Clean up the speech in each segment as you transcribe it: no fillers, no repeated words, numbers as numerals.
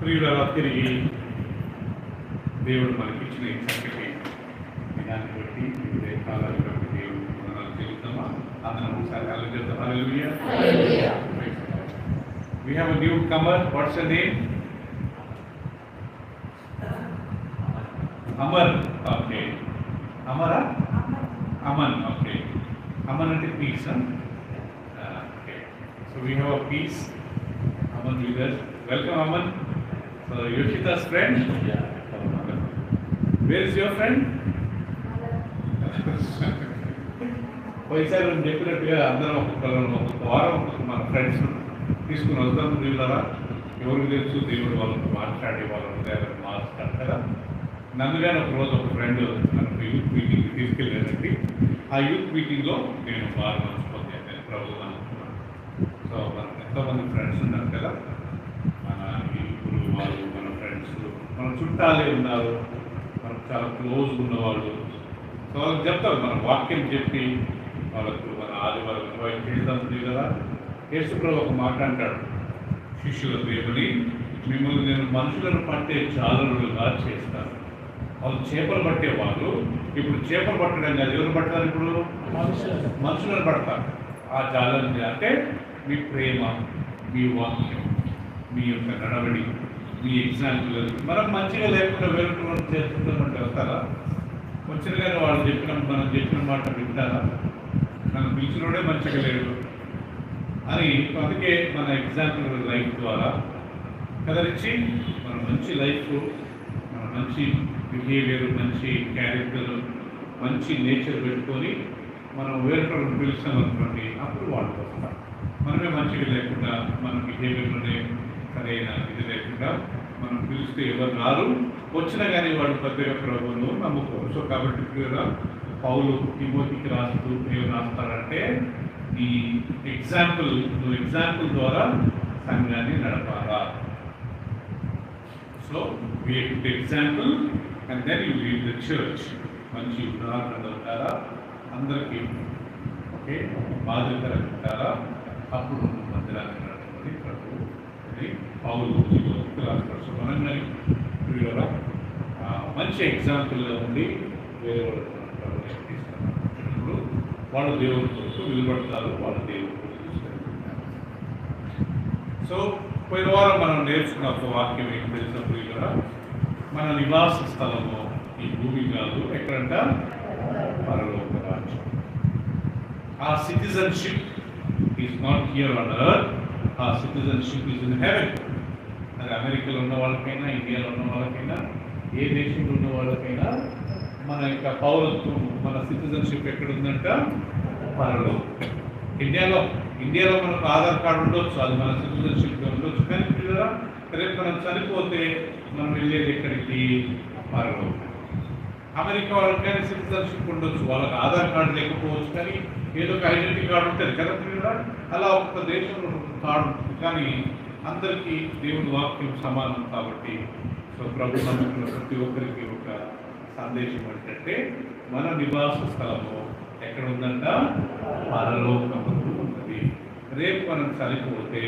ప్రియుల తిరిగి దేవుడు మనకిచ్చిన ఈ చక్కటి దినాన్ని బట్టి ఇదే కాలాన్ని బట్టి దేవుడు మనం తెలుద్దామా అందరం ఒకసారి ఆలోచిద్దాం. హల్లెలూయా. We have a newcomer. What's her name? Amar. Okay. Amara? Aman. Okay. Aman and peace. Okay. So we have a peace. Aman with us. Welcome, Aman. So Yoshita's friend. Yeah. Where is your friend? పోయిసారి చెప్పినట్టుగా అందరం ఒక్కొక్క వారం మన friends తీసుకుని వస్తాం. దేవుళ్ళరా ఎవరికి తెలుసు దేవుడు వాళ్ళతో మాట్లాడే వాళ్ళు మాట్లాడతారు కదా. నన్నుగానే ఒక రోజు ఒక ఫ్రెండ్ నన్ను యూత్ మీటింగ్కి తీసుకెళ్ళానండి. ఆ యూత్ మీటింగ్లో నేను బాగా మర్చిపోతాను, నేను ప్రభుత్వం అనుకున్నాను. సో మనకు ఎంతోమంది ఫ్రెండ్స్ ఉన్నారు కదా, మన ఇప్పుడు వాళ్ళు మన ఫ్రెండ్స్ మన చుట్టాలే ఉన్నారు, మనకు చాలా క్లోజ్ ఉన్నవాళ్ళు. సో వాళ్ళకి చెప్తారు, మన వాక్యం చెప్పి వాళ్ళకు మన ఆదివారం ఇన్వైట్ చేద్దాం కదా. యేసుప్రభు ఒక మాట అంటాడు, శిష్యుల దేవుని మిమ్మల్ని నేను మనుషులను పట్టే జాలరులుగా చేస్తాను. వాళ్ళు చేపలు పట్టేవాళ్ళు ఇప్పుడు చేపలు పట్టడం కాదు, ఎవరు పడతారు? ఇప్పుడు మనుషులను పడతారు. ఆ జాలని అంటే మీ ప్రేమ, మీ వాక్యం, మీ యొక్క నడవడి, మీ ఎగ్జాంపుల్. మనం మంచిగా లేకుండా వేరుకున్న చేస్తుంటామంటే వస్తారా? వచ్చిన కానీ వాళ్ళు మనం చెప్పిన మాట వింటారా? నన్ను పిలిచినోడే మంచిగా లేడు అని. అందుకే మన ఎగ్జాంపుల్ లైఫ్ ద్వారా కదలిచ్చి మన మంచి లైఫ్, మన మంచి బిహేవియర్, మంచి క్యారెక్టర్, మంచి నేచర్ పెట్టుకొని మనం వేరొకరు పిలుస్తాం అనుకోండి, అప్పుడు వాళ్ళు వస్తారు. మనమే మంచిగా లేకుండా మన బిహేవియర్లోనే సరైన ఇది లేకుండా మనం పిలిస్తే ఎవరు రారు. వచ్చినా కానీ వాళ్ళు పెద్దగా ప్రభువును నమ్ముకోరు. సో కాబట్టి కూడా పౌలు తిమోతికి రాస్తూ ఏం రాస్తారంటే, ఈ ఎగ్జాంపుల్, నువ్వు ఎగ్జాంపుల్ ద్వారా సంఘాన్ని నడపాలా. So we example and then you lead the church. మంచి ఉదాహరణ ఉంటారా అందరికీ, ఓకే, బాధ్యతలు ఉంటారా, అప్పుడు మందిరాన్ని నడుపుతుంది ప్రభు అని పౌలు రాస్తారు. సో మనం ప్రియులరా మంచి ఎగ్జాంపుల్గా ఉండి వేరే వాళ్ళు తీసుకున్నప్పుడు వాళ్ళు దేవుడి కొరకు నిలబడతారు, వాళ్ళు దేవుడి కొరకు తీసుకెళ్తారు. సో పోయిన వారం మనం నేర్చుకున్న ఒక వాక్యం ఏం తెలిసిన ప్రియులరా, మన నివాస స్థలము ఈ భూమి కాదు, ఎక్కడంట పరలోక రాజ్యం. ఆ citizenship is not here on earth, ఆ సిటిజన్షిప్ ఈజ్ ఇన్ హెవెన్. అది అమెరికాలో ఉన్న వాళ్ళకైనా, ఇండియాలో ఉన్న వాళ్ళకైనా, ఏ దేశంలో ఉన్న వాళ్ళకైనా మన యొక్క పౌరత్వం, మన సిటిజన్షిప్ ఎక్కడ ఉందంట? పరలోకం. ఇండియాలో మనకు ఆధార్ కార్డు ఉండొచ్చు, అది మన సిటిజన్షిప్గా ఉండొచ్చు. కానీ రేపు మనం చనిపోతే మనం వెళ్ళేది ఎక్కడికి? పరలోకం. అమెరికా వాళ్ళకి కానీ సిటిజన్షిప్ ఉండొచ్చు, వాళ్ళకి ఆధార్ కార్డు లేకపోవచ్చు, కానీ ఏదో ఒక ఐడెంటిటీ కార్డు ఉంటుంది కదా. అలా ఒక్కొక్క దేశంలో కార్డు ఉంటుంది, కానీ అందరికీ దేవుని వాక్యం సమానం కాబట్టి. సో ప్రభు నమ్ముకున్న ప్రతి ఒక్కరికి ఒక సందేశం ఏంటంటే, మన నివాస స్థలము ఎక్కడ ఉందంట? పరలోకము ఉన్నది. రేపు మనం చనిపోతే,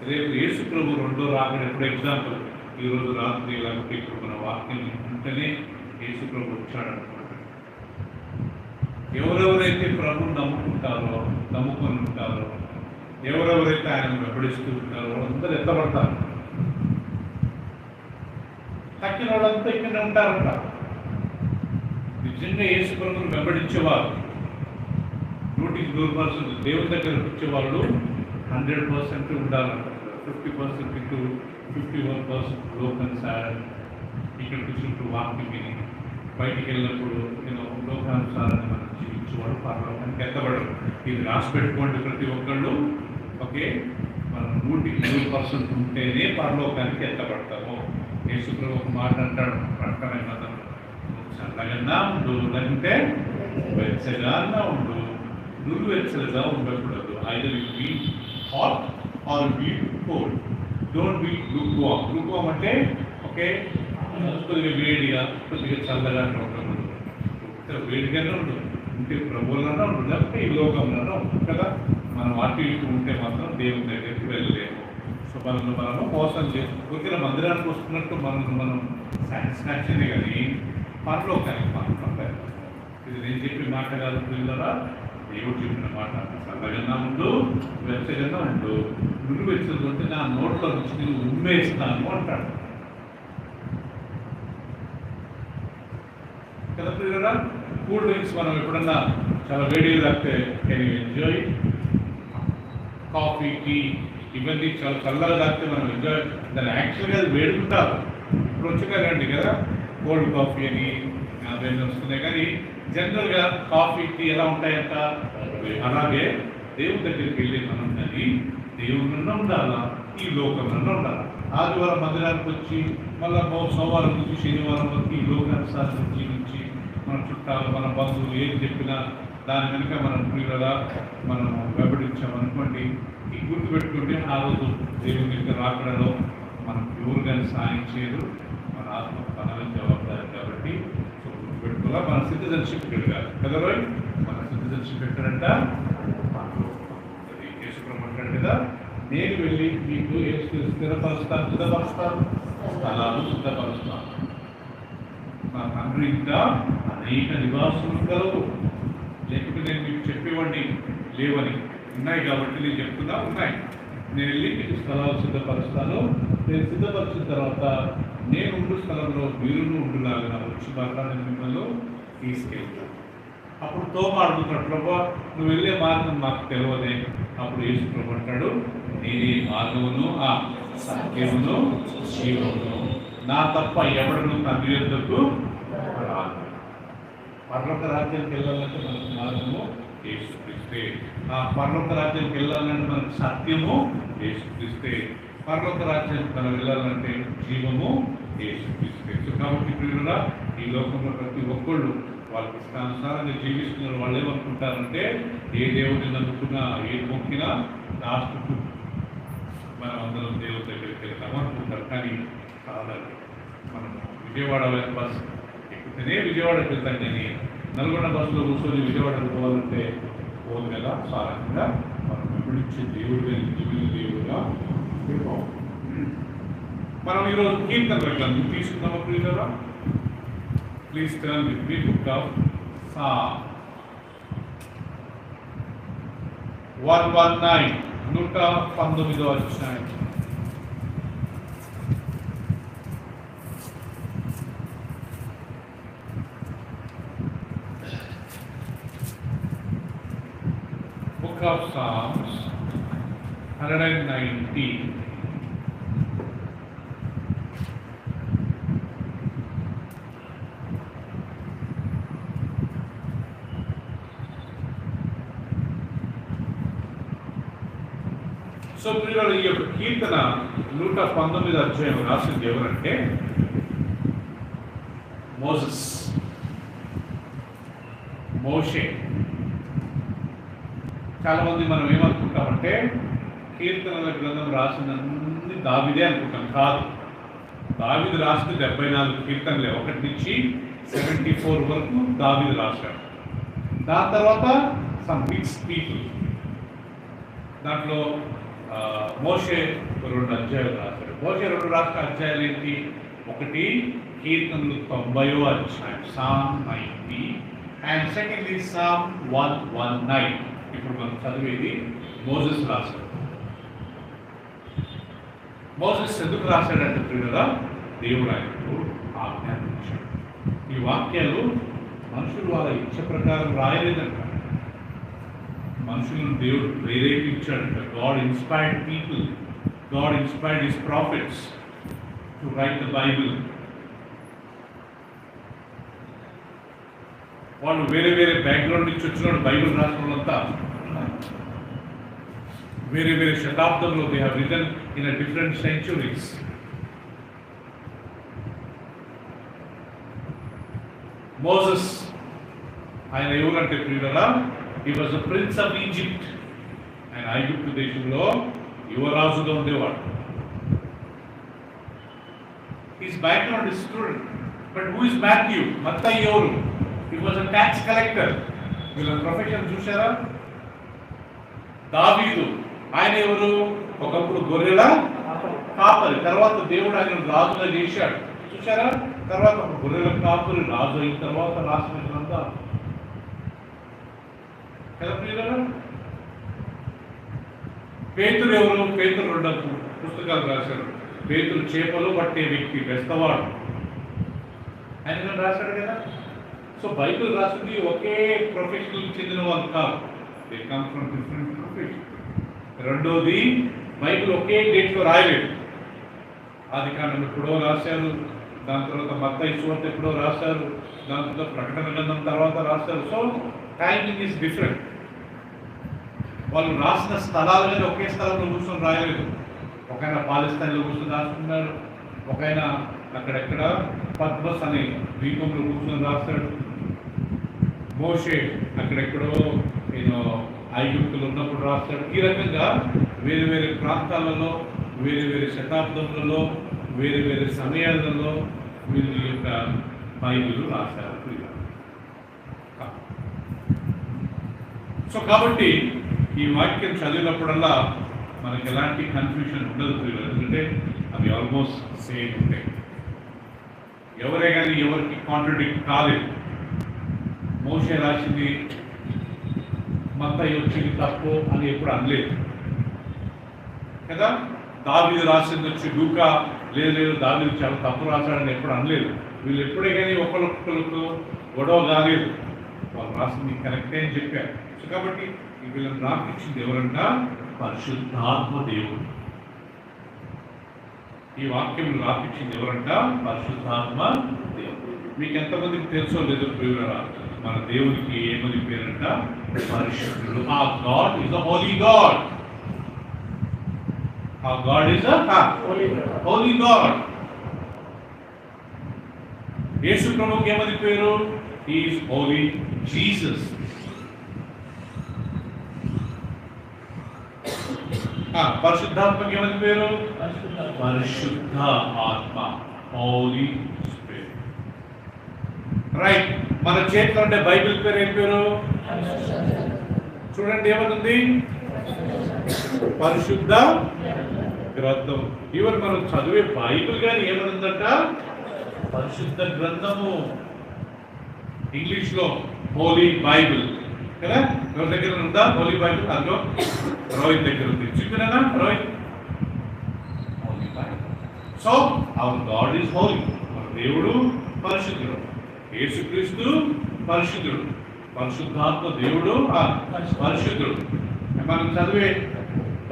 రేపు యేసు ప్రభు రెండో రాకడ ఎప్పుడు? ఎగ్జాంపుల్ ఈరోజు రాత్రి లేకపోతే ఇప్పుడు మన వాక్యం ఉంటేనే యేసు ప్రభు వచ్చాడనుకోండి. ఎవరెవరైతే ప్రభుని నమ్ముకొని ఉంటారో, ఎవరెవరైతే ఆయన వెంబడిస్తూ ఉంటారో అందరూ ఎత్తబడతారు. తక్కిన వాళ్ళంతా ఇక్కడనే ఉంటారంట. నిజంగా యేసు ప్రభువును వెంబడించేవారు 100% దేవుని దగ్గర వచ్చేవాళ్ళు 100% ఉండాలంట. 50% టు 51% లోకానుసారం ఇక్కడికి వచ్చినప్పుడు వాక్యం విని బయటికి వెళ్ళినప్పుడు నేను లోకానుసారాన్ని మనం జీవించేవాడు పరలోకానికి ఎత్తబడరు. ఇది రాసి పెట్టుకోండి ప్రతి ఒక్కళ్ళు, ఓకే. మనం 100% ఉంటేనే పరలోకానికి ఎత్తబడతాము. యేసు ప్రభు ఒక మాట అంటాడు, ప్రకటన మతం, చల్లగా ఉండు, లేకుంటే వెచ్చగా ఉండు. నువ్వు వెచ్చగా ఉండకూడదు. Either you be hot or be cold. Don't be lukewarm. Lukewarm అంటే ఓకే, కొద్దిగా వేడిగా, కొద్దిగా చల్లగా ఉండకూడదు. వేడిగానే ఉండు, ఉంటే ప్రభువులన్నా ఉండు, లేకపోతే ఈ లోకంలోనే ఉంటుంది కదా. మనం అటు ఇటు ఉంటే మాత్రం దేవుని దగ్గరికి వెళ్ళలేము. సో మనము మోసం చేసుకుంటే మందిరానికి వస్తున్నట్టు మనం సాటిస్ఫాక్షనే కానీ పరలోకానికి మనం ఇది నేను చెప్పిన మాట కాదు పిల్లరా, దేవుడు చెప్పిన మాట. చల్లగన్నా ఉండు, వెచ్చగన్నా ఉండు, నువ్వు వెచ్చకుంటే నా నోట్లో నుంచి నేను ఉమ్మేస్తాను అంటాడు కదా పిల్లరా. కూల్ డ్రింక్స్ మనం ఎప్పుడన్నా చాలా వేడిగా తాగితే can you enjoy. Coffee, tea ఇవన్నీ చాలా చల్లగా తాగితే మనం ఎంజాయ్. దాన్ని యాక్చువల్గా అది వేడుకుంటారు. ఇప్పుడు వచ్చేకారండి కదా కోల్డ్ కాఫీ అని అవన్నీ వస్తున్నాయి, కానీ జనరల్గా కాఫీ, టీ ఎలా ఉంటాయంట. అలాగే దేవుని దగ్గరికి వెళ్ళి మనం కానీ దేవుళ్ళన్నా ఉండాలా, ఈ లోకంలో ఉండాలి. ఆదివారం మందిరానికి వచ్చి మళ్ళీ సోమవారం నుంచి శనివారం వరకు ఈ లోకానుసారం జీవించి మన చుట్టాలు, మన బంధువులు ఏం చెప్పినా దాని వెనుక మనం ప్రియులగా మనం వెంబడించామనుకోండి, ఈ గుర్తుపెట్టుకుంటే ఆ రోజు దేవుని యొక్క రాకడలో మనం ఎవరుగా సాయం చేయదు, మన ఆత్మ పనులను జవాబుదారు. కాబట్టి సో గుర్తుపెట్టుకోవాలా, మన సిటిజన్షిప్ పెరగాలి కదా రోయ్. మన సిటిజన్షిప్ ఎక్కడంట యేసుప్రభు అంటాడు కదా, నేను వెళ్ళి మీకు స్థిరపరుస్తాను, సిద్ధపరుస్తాను, స్థలాలు సిద్ధపరుస్తాను. మా తండ్రి ఇంకా అనేక నివాసులు కలవు, లేకపోతే నేను మీకు చెప్పేవాడిని లేవని. ఉన్నాయి కాబట్టి నేను చెప్తున్నా, ఉన్నాయి. నేను వెళ్ళి మీకు స్థలాలు సిద్ధపరుస్తాను. నేను సిద్ధపరిచిన తర్వాత నేను ఉండు స్థలంలో మీరును ఉండులాగా వచ్చి నేను మిమ్మల్ని తీసుకెళ్తాను. అప్పుడు తోమాడుతున్నాడు, ప్రభా నువ్వు వెళ్ళే మార్గం మాకు తెలియదే. అప్పుడు యేసు ప్రభు అంటాడు, నేనే మార్గమును సత్యమును జీవమును, నా తప్ప ఎవడను తండ్రి యొద్దకు రాదు. పరలోక రాజ్యానికి వెళ్ళాలంటే మనకు మార్గము యేసుక్రీస్తే. ఆ పరలోక రాజ్యానికి వెళ్ళాలంటే మనకు సత్యము యేసుక్రీస్తే. పరలోక రాజ్యానికి మనం వెళ్ళాలంటే జీవము యేసుక్రీస్తే. సో కాబట్టి ప్రియులారా, ఈ లోకంలో ప్రతి ఒక్కళ్ళు వాళ్ళకి ఇష్టానుసారంగా జీవిస్తున్నారు. వాళ్ళు ఏమనుకుంటారంటే ఏ దేవుడిని నమ్ముకున్నా, ఏది మొక్కినా లాస్ట్కు మనం అందరం దేవుడి దగ్గరికి వెళ్తాము అనుకుంటారు. కానీ కాదండి, మనం విజయవాడ బస్ ఎక్కితేనే విజయవాడకి వెళ్తాం, కానీ నల్గొండ బస్సులో కూర్చొని విజయవాడకు పోవాలంటే పోదు కదా. సారంగా మనం వెంబడించే దేవుడిగా, జీవిత దేవుడుగా మనం ఈరోజు కీర్తన తీసుకున్నాము ప్రియులారా. Please turn with me to book of Psalm 119, 119వ అధ్యాయం. Book of Psalms 119. సో ప్రియులారా, ఈ యొక్క కీర్తన 119వ అధ్యాయం రాసింది ఎవరంటే మోషే. చాలా మంది మనం ఏమనుకుంటామంటే కీర్తనల గ్రంథం రాసినన్ని దావీదే అనుకుంటాం. కాదు, దావీదు రాసిన 74 కీర్తనలే, 1 నుంచి 74 వరకు దావీదు రాశాడు. దాని తర్వాత సమ్ మిక్స్డ్ పీపుల్. దాంట్లో మోషే 2 అధ్యాయాలు రాశాడు. మోషే 2 రాసిన అధ్యాయాలు ఏంటి? ఒకటి కీర్తనలు 90వ అధ్యాయం, Psalm 90, అండ్ సెకండ్లీ Psalm 119. ఇప్పుడు మనం చదివేది మోసెస్ రాశాడు. మోసెస్ ఎందుకు రాశాడంటే ప్రియులారా, దేవుడు ఆయనకు ఆజ్ఞాపించాడు. ఈ వాక్యాలు మనుషులు వాళ్ళ ఇచ్చ ప్రకారం రాయలేదంట, మనుషులను దేవుడు ప్రేరేపించాడంట. God inspired people, God inspired his prophets to write the Bible. వాళ్ళు వేరే వేరే బ్యాక్గ్రౌండ్ నుంచి వచ్చిన బైబిల్ రాసిన వాళ్ళంతా వేరే వేరే శతాబ్దంలో they have return in a different centuries. Moses ఆయన ఎవరంటే ప్రియులారా, he was a prince of Egypt. ఆయన ఐగుప్తు దేశంలో యువరాజుగా ఉండేవాడు. His background is student. But who is Matthew? మత్తయి ఎవరు? He was a tax collector. వీళ్ళ ప్రొఫెషన్ చూసారా? దావీదు ఆయన ఎవరు? ఒకప్పుడు గొర్రెల కాపరి, తర్వాత దేవుడు ఆయన రాజుగా చేశాడు. చూసారా? తర్వాత ఒక గొర్రెల కాపరి రాజు అయిన తర్వాత రాసిన గ్రంథాలు కదా ప్రియులారా. పేతురు ఎవరు? పేతురు 2 పుస్తకాలు రాశాడు. పేతురు చేపలు పట్టే వ్యక్తి, బెస్తవాడు, ఆయన రాశాడు కదా. సో బైబిల్ రాసింది ఒకే ప్రొఫెషనల్ చెందిన వాళ్ళు కాదు, they come from different profession. రెండోది, బైబిల్ ఒకే డేట్లో రాయలేదు. ఆదికాండం ఎప్పుడో రాశారు, దాని తర్వాత మత్తయి సువార్త ఎప్పుడో రాశారు, దాని తర్వాత ప్రకటన గ్రంథం తర్వాత రాశారు. So timing is different. వాళ్ళు రాసిన స్థలాలు కానీ ఒకే స్థలంలో కూర్చొని రాయలేదు. ఒకైనా పాలిస్తాన్లో కూర్చొని రాసుకున్నాడు, ఒకైనా అక్కడెక్కడ పద్మస్ అనే ద్వీపంలో కూర్చొని రాస్తాడు. మోషే అక్కడెక్కడో ఐగుప్తులు ఉన్నప్పుడు రాస్తాడు. ఈ రకంగా వేరే వేరే ప్రాంతాలలో, వేరే వేరే శతాబ్దములలో, వేరే వేరే సమయాలలో వీరి యొక్క బైబిల్ రాశారు. సో కాబట్టి ఈ వాక్యం చదివినప్పుడల్లా మనకి ఎలాంటి కన్ఫ్యూషన్ ఉండదు, ఎందుకంటే అవి ఆల్మోస్ట్ సేమ్ ఉంటాయి. ఎవరే కానీ ఎవరికి కాంట్రడిక్ట్ కాలేదు. మోషే రాసింది మత్తయి వచ్చింది తప్పు అని ఎప్పుడు అనలేదు కదా. దావీదు రాసింది వచ్చి లూకా లేదు దావీదు చాలా తప్పు రాశాడని ఎప్పుడు అనలేదు. వీళ్ళు ఎప్పుడే కానీ ఒకరికొకరికి గొడవ కాలేదు, వాళ్ళు రాసింది కరెక్టే అని చెప్పారు. సో కాబట్టి వీళ్ళని రాపించింది ఎవరన్నా పరిశుద్ధాత్మ దేవుడు. ఈ వాక్యం రాపించింది ఎవరంట? పరిశుద్ధాత్మ దేవుడు. మీకు ఎంతమందికి తెలుసో లేదో ప్రియులారా, మన దేవునికి ఏమని పేరంట? పరిశుద్ధుడు. ఆ God is a holy God. ఆ God is a holy God. Yesu ప్రభువుకి ఏమని పేరు? He is holy Jesus. పరిశుద్ధాత్మకి ఏమని పేరు? పరిశుద్ధ ఆత్మ, హోలీ స్పిరిట్. రైట్. మన చేతిలో ఉండే బైబిల్ పేరు ఏం పేరు? చూడండి ఏమవుతుంది? పరిశుద్ధ గ్రంథం. ఈవెన్ మనం చదివే బైబిల్ కానీ ఏమనుందంట? పరిశుద్ధ గ్రంథము. ఇంగ్లీష్ లో హోలీ బైబిల్ కదా. ఎవరి దగ్గర ఉందా హోలీ బైబిల్? అందులో రోహిత్ దగ్గర ఉంది. చూపినా Rohit? Holy Bible. So our God is holy. మన దేవుడు పరిశుద్ధుడు, యేసుక్రీస్తు పరిశుద్ధుడు, పరిశుద్ధాత్మ దేవుడు పరిశుద్ధుడు. మనం చదివే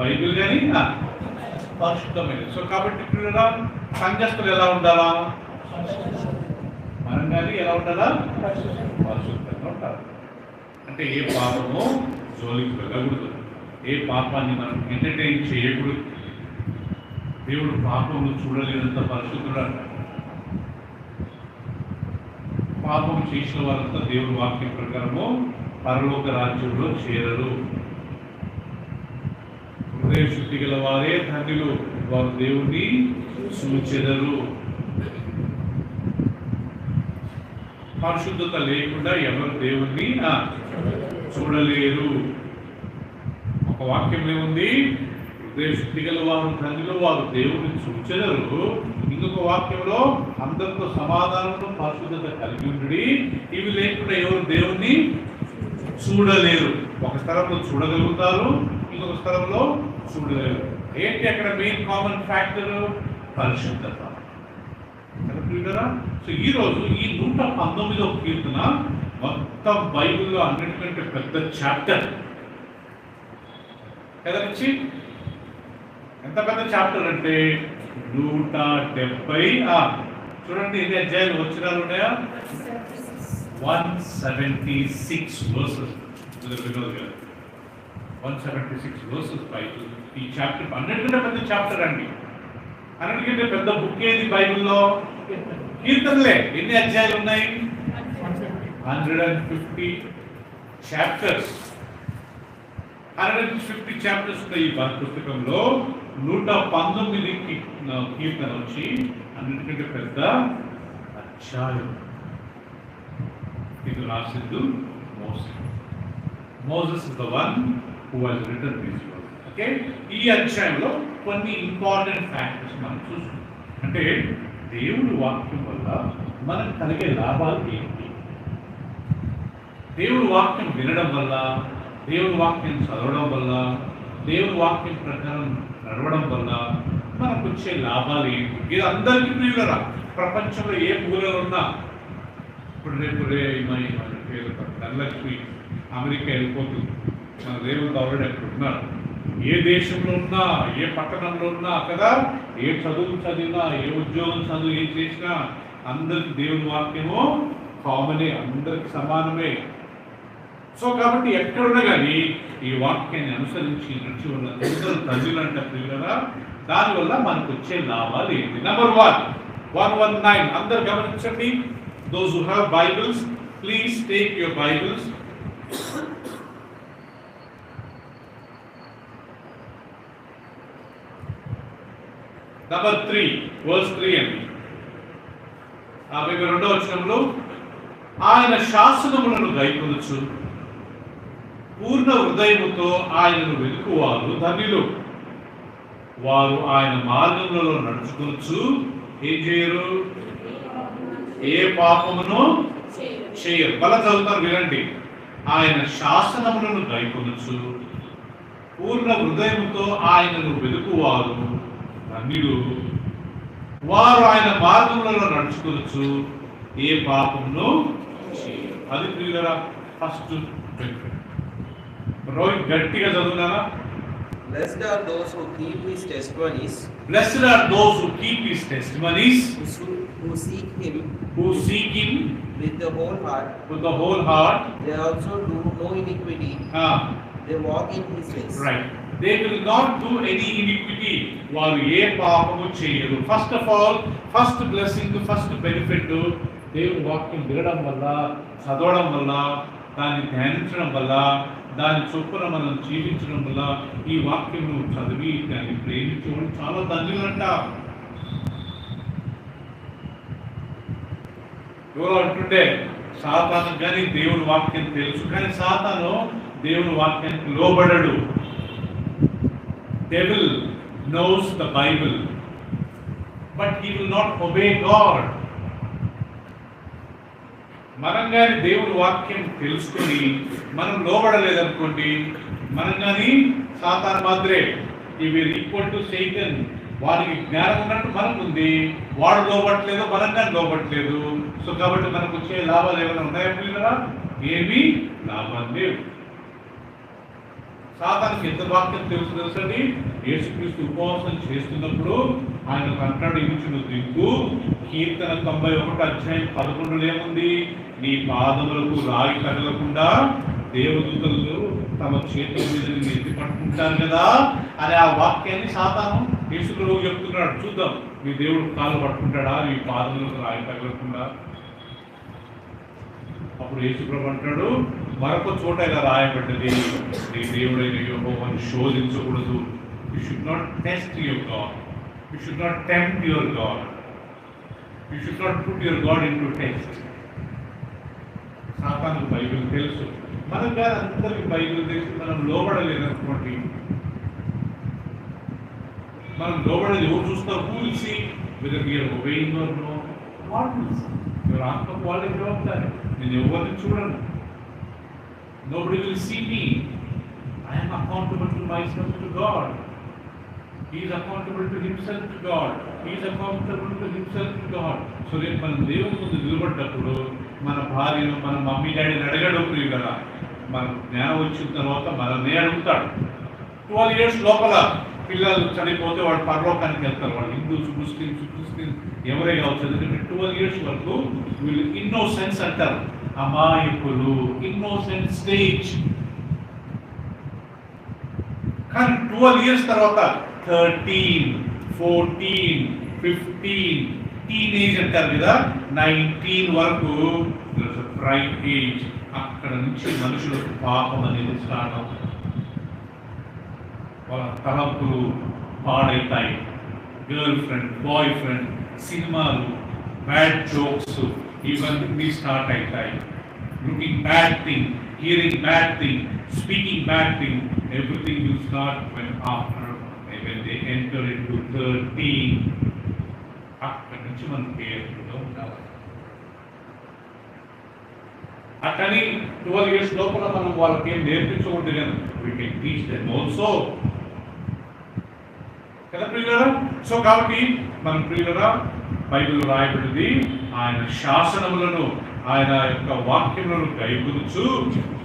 బైబిల్ కానీ పరిశుద్ధమైనది. సో కాబట్టి ఇప్పుడు సంఘస్థులు ఎలా ఉండాలా? మనం కానీ ఎలా ఉండాలా? పరిశుద్ధంగా ఉండాలి. అంటే ఏ పాపము జోలికి వెళ్ళకూడదు, ఏ పాపాన్ని మనం ఎంటర్టైన్ చేయకూడదు. దేవుడు పాపమును చూడలేనంత పరిశుద్ధుడు అంటారు. పాపం చేసిన వారంతా దేవుడు వాక్యం ప్రకారము పరలోక రాజ్యంలో చేరరు. హృదయ శుద్ధి గల వారే ధన్యులు, వారు దేవుణ్ణి చూచెదరు. పరిశుద్ధత లేకుండా ఎవరు దేవుణ్ణి చూడలేరు. ఒక వాక్యం ఏముంది? హృదయ శుద్ధి గల వారు ధన్యులు, వారు దేవుణ్ణి చూచెదరు. ఇంకొక వాక్యంలో అందరితో సమాధానంలో పరిశుద్ధత కలిగి ఉండి, ఇవి లేకుండా ఎవరు దేవుణ్ణి చూడలేరు. ఒక స్థలంలో చూడగలుగుతారు, ఇంకొక స్థలంలో చూడలేరు. ఏంటి అక్కడ మెయిన్ కామన్ ఫ్యాక్టర్? పరిశుద్ధత. సో ఈ రోజు ఈ 119వ కీర్తన మొత్తం బైబిల్లో అన్నిటికంటే పెద్ద చాప్టర్ కదనిచ్చి. ఎంత పెద్ద చాప్టర్ అంటే 170. చూడండి ఎన్ని అధ్యాయాలు వచనాలు ఉన్నాయా? 176 వర్సెస్. 176 versus Bible. ఈ చాప్టర్ అన్నిటికంటే పెద్ద చాప్టర్ అండి. అన్నిటికంటే పెద్ద బుక్ ఏది బైబిల్లో? కీర్తనలే. ఎన్ని అధ్యాయాలు ఉన్నాయి? 150 చాప్టర్స్. 150 చాప్టర్స్ ఉన్నాయి ఈ పుస్తకంలో. 119 కీర్తన వచ్చి అన్నిటికంటే పెద్ద అధ్యాయం. ఇది రాసింది Moses. Moses is the one who has written these words. Okay, ఈ అధ్యాయంలో కొన్ని ఇంపార్టెంట్ ఫ్యాక్టర్స్ మనం చూసుకుంటాం. అంటే దేవుడి వాక్యం వల్ల మనకు కలిగే లాభాలు ఏంటి, దేవుడి వాక్యం వినడం వల్ల, దేవుడి వాక్యం చదవడం వల్ల, దేవుడి వాక్యం ప్రకారం నడవడం వల్ల మనకు వచ్చే లాభాలు ఏంటి. ఇది అందరికీ ప్రియులరా, ప్రపంచంలో ఏ మూలలో ఉన్నా. ఇప్పుడు రేపు ధనలక్ష్మి అమెరికా వెళ్ళిపోతుంది, మన దేవుడు ఆల్రెడీ అక్కడ ఉన్నారు. ఏ దేశంలో ఉన్నా, ఏ పట్టణంలో ఉన్నా కదా, ఏ చదువు చదివినా, ఏ ఉద్యోగం చదువు ఏం చేసినా అందరికి దేవుని వాక్యము కామనే, అందరికి సమానమే. సో కాబట్టి ఎక్కడున్నా కానీ ఈ వాక్యాన్ని అనుసరించి నడిచి ఉన్న అందరూ తల్లులంట ప్రియులరా, దానివల్ల మనకు వచ్చే లాభాలు ఏంటి. నెంబర్ 119 అందరు గమనించండి. Those who have Bibles please take your Bibles. Number 3 verse 3 అండి. రెండో వచనంలో ఆయన శాసనములను గైకొనుచు పూర్ణ హృదయముతో ఆయనను వెతుకువారు ధన్యులు. వారు ఆయన మార్గములలో నడుచుకొనుచు ఏం చేయరు, ఏ పాపమును చేయరు. బల చదువుతారు వినండి. ఆయన శాసనములను గైకొనుచు పూర్ణ హృదయముతో ఆయనను వెతుకువారు ధన్యులు. వారు ఆయన మార్గములలో నడుచుకొనుచు ఏ పాపమును చేయరు. అది ప్రియులరా ఫస్ట్ బెనిఫిట్. రోహిత్ గట్టిగా చదువునారా. Blessed are those who keep his testimonies. Blessed are those who keep his testimonies. Who seek him. Who seek him with the whole heart. with the whole heart. They also do no iniquity. They walk in his ways. Right. They will not do any iniquity. వారు ఏ పాపము చేయరు. First of all first blessing, first benefit దేవుని వాక్యం వినడం వల్ల, చదవడం వల్ల, దాన్ని ధ్యానించడం వల్ల, దాని చొప్పున మనం జీవించడం వల్ల, ఈ వాక్యం చదివి దాన్ని ప్రేమించడం చాలా ధన్యులంట. ఎవరో అంటుండే సాతాను కానీ దేవుని వాక్యం తెలుసు, కానీ సాతాను దేవుని వాక్యానికి లోబడడు. Devil knows the Bible, but he will not obey God. మనం కానీ దేవుని వాక్యం తెలుసుకొని మనం లోబడలేదనుకోండి, మనం కానీ సాతాను మాదిరే. ఇవి ఈక్వల్ టు సైతన్. వారికి జ్ఞానం ఉన్నట్టు మనకు ఉంది, వాడు లోబట్టలేదు, మనం కానీ లోబట్టలేదు. సో కాబట్టి మనకు వచ్చే లాభాలు ఏమైనా ఉన్నాయా పిల్లరా? ఏమీ లాభాలు లేవు. సాతానికి ఎంత వాక్యం తెలుసండి. యేసుక్రీస్తు ఉపవాసం చేస్తున్నప్పుడు ఆయన అంటాడు, ఇచ్చిన దిక్కు కీర్తన 91 అధ్యాయం 11 ఏముంది, నీ పాదములకు రాయి తగలకుండా దేవదూతలు తమ చేతుల మీద ఎత్తి పట్టుకుంటారు కదా అని ఆ వాక్యాన్ని సాతాను యేసులో చెప్తున్నాడు. చూద్దాం, మీ దేవుడు కాలు పట్టుకుంటాడా నీ పాదములకు రాయి తగలకుండా? అప్పుడు యేసుప్రభు అంటాడు, మరొక చోట ఇలా రాయబడ్డది, నీ దేవుడైన యెహోవాను శోధించకూడదు. You should not test your God, you should not tempt your God, you should not put your God in to test. సాతాను బైబిల్ తెలుసు, మనకు కాదు అందరికి బైబిల్ తెలుసు. మనం లోబడలేదనుకోండి, మనం లోబడేది ఎవరు చూస్తారు? Who will see whether we are obeying or no? God will see. ఎవరు ఆత్మ వాళ్ళకి జవాబుదారి. నేను ఎవరిని చూడను. Nobody will see me. I am accountable to myself to God. He is accountable to himself to God. He is accountable to himself to God. So రేపు మనం దేవుని ముందు నిలబడ్డప్పుడు మన భార్యను, మన మమ్మీ డాడీని అడగడు ప్రియులరా. మన జ్ఞానం వచ్చిన తర్వాత మనల్ని అడుగుతాడు. 12 years లోపల పిల్లలు చనిపోతే వాడు పరలోకానికి వెళ్తారు. వాళ్ళు హిందూస్, ముస్లిమ్స్, క్రిస్టియన్స్ ఎవరే కావచ్చు. ఎందుకంటే 12 years వరకు వీళ్ళు ఇన్నోసెన్స్ అంటారు, అమాయకులు, ఇన్నోసెంట్ స్టేజ్. కానీ 12 years తర్వాత 13, 14, 15 టీనేజ్ అంటారు కదా, 19 వరకు ప్రైమ్ ఏజ్. అక్కడ నుంచి మనుషులకు పాపం అనేది స్టార్ట్ అవుతుంది. వాళ్ళ తలంపులు పాడైతాయి. గర్ల్ ఫ్రెండ్, బాయ్ ఫ్రెండ్, సినిమాలు, బ్యాడ్ జోక్స్ ఇవన్నీ స్టార్ట్ అవుతాయి. looking bad thing, hearing bad thing, speaking bad thing, everything will start when they enter into 13. అక్కడి నుంచి మనం కేర్ఫుల్గా ఉండాలి. అట్లని 12 years లోపల మనం వాళ్ళకి ఏం నేర్పించకూడదు కానీ we can teach them also. కదా ప్రియులారా? సో కాబట్టి మనం ప్రియులారా బైబిల్ రాయబడింది ఆయన శాసనములను ఆయన యొక్క వాక్యములను గైకొనుచు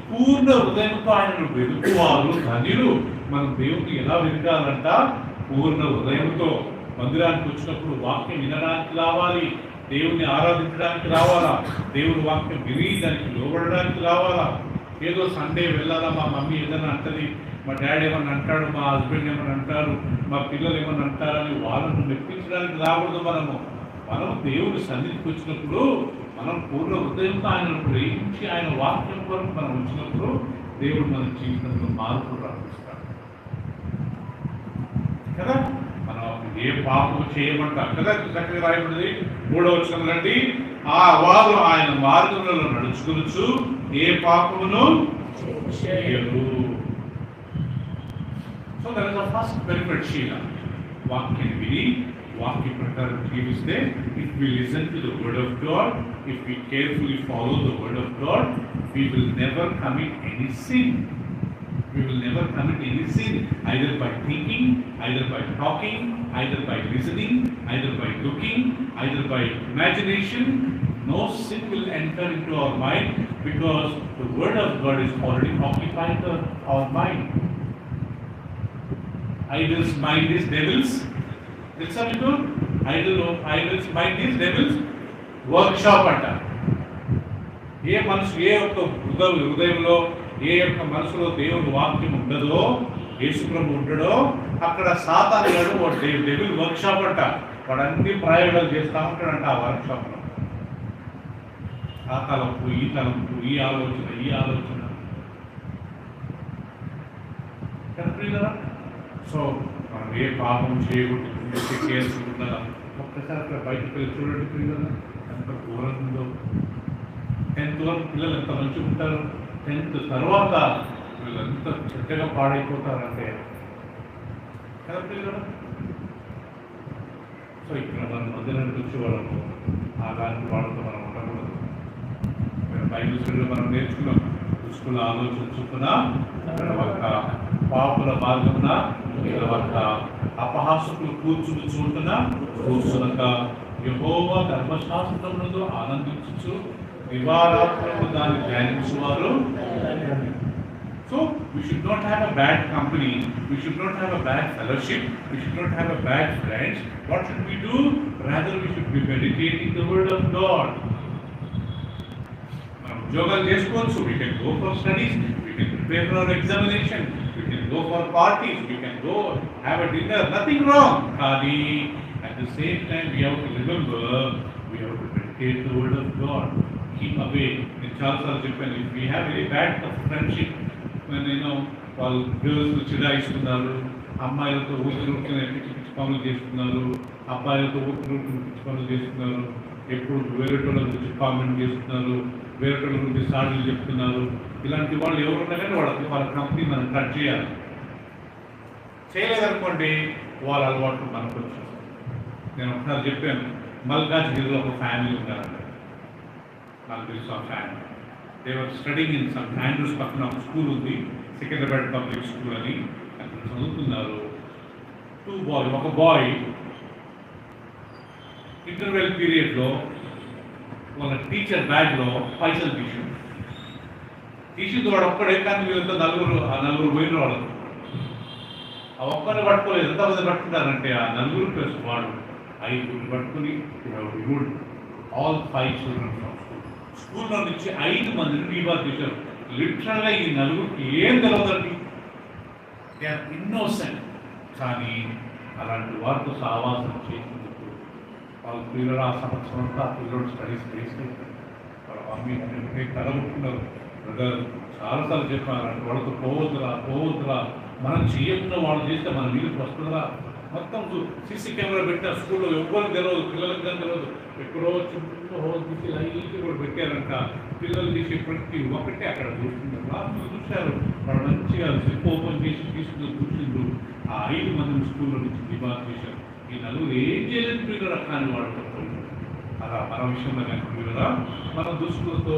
పూర్ణ హృదయంతో ఆయనను వెతుకువారు ధన్యులు. మనం దేవుని ఎలా వెతకాలంట? పూర్ణ హృదయంతో. మందిరానికి వచ్చినప్పుడు వాక్యం వినడానికి రావాలి, దేవుని ఆరాధించడానికి రావాలా, దేవుని వాక్యం విని దానికి లోబడడానికి రావాలా. ఏదో సండే వెళ్ళాలా, మా మమ్మీ ఏదైనా అంటది, మా డాడీ ఏమన్నా అంటాడు, మా హస్బెండ్ ఏమన్నా అంటారు, మా పిల్లలు ఏమన్నా అంటారని వాళ్ళను మెప్పించడానికి రాకూడదు. మనం దేవుని సన్నిధికి వచ్చినప్పుడు మనం పూర్ణ హృదయంతో ఆయనను గ్రహించి ఆయన వాక్యం కొరకు మనం వచ్చినప్పుడు దేవుడు మన జీవితంలో మార్పులు రాపిస్తాడు కదా. మనం ఏ పాపం చేయమంటాం కదా. చక్కగా రాయబడింది 3వ వచనం రండి. వారు ఆయన మార్గంలో నడుచుకొనుచు ఏ పాపమును చేయరు. So that is the first benefit. శీల వాక్యం విని వాక్య ప్రకారం జీవిస్తే, if we listen to the word of God, if we carefully follow the word of God, we will never commit any sin. We will never commit any sin, either by thinking, either by talking, either by listening, either by looking, either by imagination. No sin will enter into our mind because the word of God is already occupied our mind. Idols mind is devils. తెలుసా మీకు? Idols mind is devils work shop అంట. ఏ యొక్క హృదయంలో ఏ యొక్క మనసులో దేవుని వాక్యం ఉండదో, యేసుప్రభు ఉండడో, అక్కడ సాతాను గాడు వాడు డెవిల్ వర్క్ షాప్ అంట. వాడు అన్ని ప్రయోగాలు చేస్తూ ఉంటాడంట ఆ వర్క్ షాప్లో. ఆ తలంపు, ఈ తలంపు, ఈ ఆలోచన కదా. సో మనం ఏ పాపం చేయకూడదు, కేర్ఫుల్గా ఒక్కసారి అక్కడ బయటకు వెళ్ళి చూడండి పిల్లలు ఎంత ఘోరంగా ఉందో. 10th వరకు పిల్లలు ఎంత మంచిగా ఉంటారు, 10th తర్వాత వీళ్ళు ఎంత చక్కగా పాడైపోతారంటే కదా పిల్లలు. సో ఇక్కడ మనం మందిరానికి వచ్చే వాళ్ళము అలాంటి వాళ్ళతో మనం ఉండకూడదు. బైబిల్ స్టడీలో మనం నేర్చుకున్నాం, దుష్టుల ఆలోచన చొప్పున ఒక పాపుల మార్గమున ఒక అపహాసకులు కూర్చుని చూడన కూర్చునక యెహోవా ధర్మశాస్త్రమునందు ఆనందించుచు దివారాత్రము దాన్ని ధ్యానించువారు. So we should not have a bad company, we should not have a bad fellowship, we should not have a bad friends. What should we do? Rather we should be meditating the word of God. Udyogam chesukochu, we can go for studies, we can prepare for our examination, we can go for parties, we can go have a dinner, nothing wrong. Kani at the same time we have to remember, we have to meditate the word of God. Keep away. In Charles Japan, if we have very bad friendship, when వాళ్ళు girls చిరాయిస్తున్నారు, అమ్మాయిలతో ఊరికి పిచ్చి పిచ్చి పనులు చేస్తున్నారు, అబ్బాయిలతో ఊరికి పిచ్చి పనులు చేస్తున్నారు, ఎప్పుడు వేరేటోళ్ళ గురించి కామెంట్ చేస్తున్నారు, వేరేటోళ్ళ గురించి సాడీలు చెప్తున్నారు. ఇలాంటి వాళ్ళు ఎవరున్నా కానీ వాళ్ళ కంపెనీ మనం కట్ చేయాలి. చేయలేదనుకోండి వాళ్ళ అలవాట్లు మనకు వచ్చారు. నేను ఒకసారి చెప్పాను, మల్కాజ్గిరిలో ఒక ఫ్యామిలీ ఉన్నారండి. నాకు తెలుసు ఆ family. They were studying in some Andrews పక్కన ఒక స్కూల్ ఉంది, సికింద్రాబాద్ పబ్లిక్ స్కూల్ అని, అక్కడ చదువుతున్నారు. ఒక బాయ్ ఇంటర్వెల్ పీరియడ్లో వాళ్ళ టీచర్ బ్యాగ్లో పైసలు తీసింది వాడు ఒక్కడే. కానీ వీళ్ళంతా నలుగురు పోయిన వాళ్ళు ఆ ఒక్కరిని పట్టుకోలేదు. ఎంతమంది పట్టుకుంటారంటే ఆ నలుగురు ప్లస్ వాడు 5 పట్టుకుని ఆల్ 5 చిల్డ్రన్ ఫ్రమ్ స్కూల్లో నుంచి 5 మందిని రీబార్ చేశారు. లిటరల్గా ఈ నలుగురికి ఏం తెలియదండి, దే ఆర్ ఇన్నోసెంట్. కానీ అలాంటి వారితో సావాసం చేసినందుకు వాళ్ళ పిల్లలు ఆ సంవత్సరం అంతా ఆ పిల్లలు స్టడీస్ వేస్ట్ అవుతారు. వాళ్ళ మమ్మీ అంటే కలగొట్టుకున్నారు. బ్రదర్ చాలాసార్లు చెప్పారు, వాళ్ళతో పోవద్దురా, మనం చేయకుండా వాళ్ళు చేస్తే మన వీళ్ళకి వస్తుందా. మొత్తం సీసీ కెమెరా పెట్టిన స్కూల్లో ఎవ్వరికి తెలియదు, పిల్లలకి కానీ తెలియదు. ఎక్కడో ఇంట్లో హోల్ తీసి లైట్ కూడా పెట్టారంట. పిల్లలు తీసి ప్రతి ఒక్కటే అక్కడ కూర్చున్నారు. క్లాసులో చూశారు, వాళ్ళు మంచిగా స్లిప్ ఓపెన్ చేసి తీసుకుని కూర్చుండ్రు. ఆ 5 మంది స్కూల్లో నుంచి డిబార్ చేశారు. ఈ నలుగురు ఏం చేయలేదు పిల్లలు రకాన్ని వాడుకుంటారు. అలా మన విషయంలో కనుక కదా మన దుస్తులతో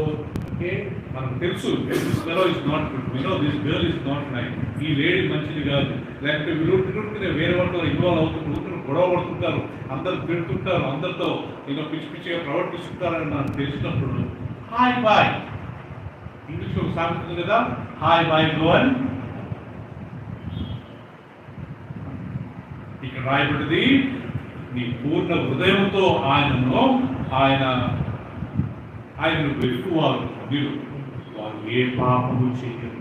మనకు తెలుసు this girl is not good, we know this girl is not nice, ఈ లేడీ మంచిది కాదు, లేకపోతే వీళ్ళు వేరే వాళ్ళతో ఇన్వాల్వ్ అవుతుంటారు, గొడవ పడుతుంటారు, అందరు తిడుతుంటారు, అందరితో పిచ్చి పిచ్చిగా ప్రవర్తిస్తుంటారని నాకు తెలిసినప్పుడు హాయ్ బాయ్, ఇంగ్లీష్ ఒక సామెత ఉంది కదా, హాయ్ బాయ్ గో అని ఇక్కడ రాయబడింది. నీ పూర్ణ హృదయంతో ఆయనను వెతుకువారు మీరు, వారు ఏ పాపము చేయరు.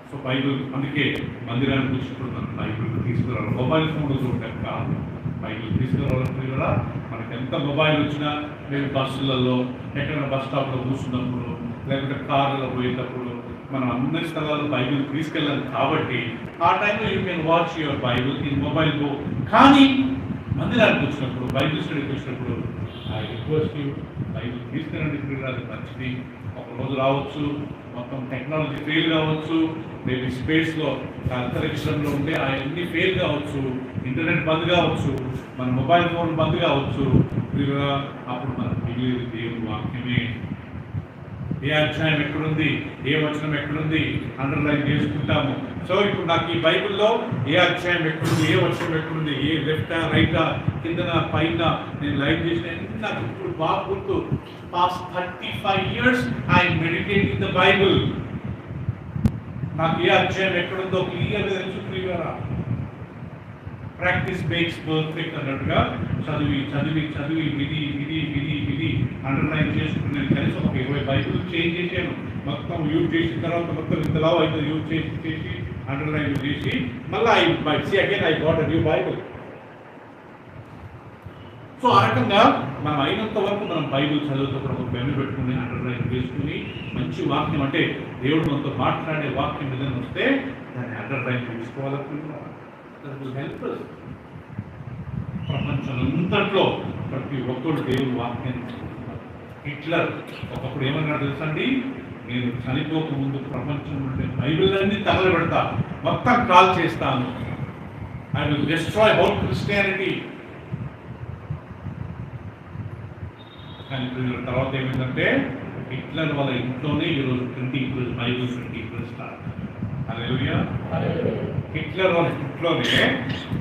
సో బైబిల్ అందుకే మందిరానికి వచ్చినప్పుడు మనం బైబిల్ తీసుకురావాలి. మొబైల్ ఫోన్లో చూడటం కాదు, బైబిల్ తీసుకురావాలంటే కూడా మనకి ఎంత మొబైల్ వచ్చినా మేము బస్సులలో ఎక్కడైనా బస్ స్టాప్లో కూర్చున్నప్పుడు లేకపోతే కార్లలో పోయేటప్పుడు మనం అన్ని స్థలాల్లో బైబిల్ తీసుకెళ్ళాలి. కాబట్టి ఆ టైంలో you can watch your Bible in mobile go. కానీ మందిరానికి వచ్చినప్పుడు బైబిల్ స్టడీకి వచ్చినప్పుడు ఐ రిక్వెస్ట్ యూ బైబిల్ తీసుకెళ్ళండి. ఇప్పుడు అది మంచిది. ఒకరోజు రావచ్చు, మొత్తం టెక్నాలజీ ఫెయిల్ కావచ్చు, మేబీ స్పేస్లో అంతరిక్షంలో ఉంటే అవన్నీ ఫెయిల్ కావచ్చు, ఇంటర్నెట్ బంద్ కావచ్చు, మన మొబైల్ ఫోన్ బంద్ కావచ్చు. అప్పుడు మనకు మిగిలిన దేవుని వాక్యమే. ఏ అధ్యాయం ఎక్కడుంది, ఏ వచనం ఎక్కడుంది అండర్లైన్ చేసుకుంటాము. సో ఇప్పుడు నాకు ఈ బైబిల్లో ఏ అధ్యాయం ఎక్కడుంది, ఏ వచనం ఎక్కడుంది, ఏ లెఫ్టా రైటా కిందన పైన నేను లైన్ చేసిన నాకు ఇప్పుడు బాగా గుర్తు. Past 35 years I meditate in the Bible. నాకు ఏ అధ్యాయం ఎక్కడుందో క్లియర్గా తెలుసు. క్లియర్గా ప్రాక్టీస్ మేక్స్ పర్ఫెక్ట్ అన్నట్టుగా చదివి చదివి చదివి విధి విధి విధి విధి అండర్లైన్ చేసుకుని నేను కనీసం ఒక 20 బైబిల్ చేంజ్ చేశాను. మొత్తం యూజ్ చేసిన తర్వాత మొత్తం ఇంతలా అయితే యూజ్ చేసి అండర్లైన్ చేసి మళ్ళీ I got a new Bible. So ఆ రకంగా మనం అయినంత వరకు మనం బైబిల్ చదువుతున్నప్పుడు ఒక పెన్ను పెట్టుకుని అండర్లైన్ చేసుకుని మంచి వాక్యం అంటే దేవుడు మనతో మాట్లాడే వాక్యం ఏదైనా వస్తే దాన్ని అండర్లైన్ చేసుకోవాలనుకుంటున్నాం. హెల్ప్ ప్రపంచంలో ప్రతి ఒక్కరు దేవుడు వాక్యాన్ని. హిట్లర్ ఒకప్పుడు ఏమన్నాడు తెలుసా అండి, నేను చనిపోక ముందు ప్రపంచంలో ఉండే బైబిల్ అన్ని తగలబెడతా, మొత్తం కాల్ చేస్తాను, I will destroy whole Christianity. కానీ తర్వాత ఏమైందంటే హిట్లర్ వాళ్ళ ఇంట్లోనే ఈరోజు బైబిల్ ప్రింటింగ్ స్టార్ట్. హల్లెలూయా. హిట్లర్ వాళ్ళ ఇంట్లోనే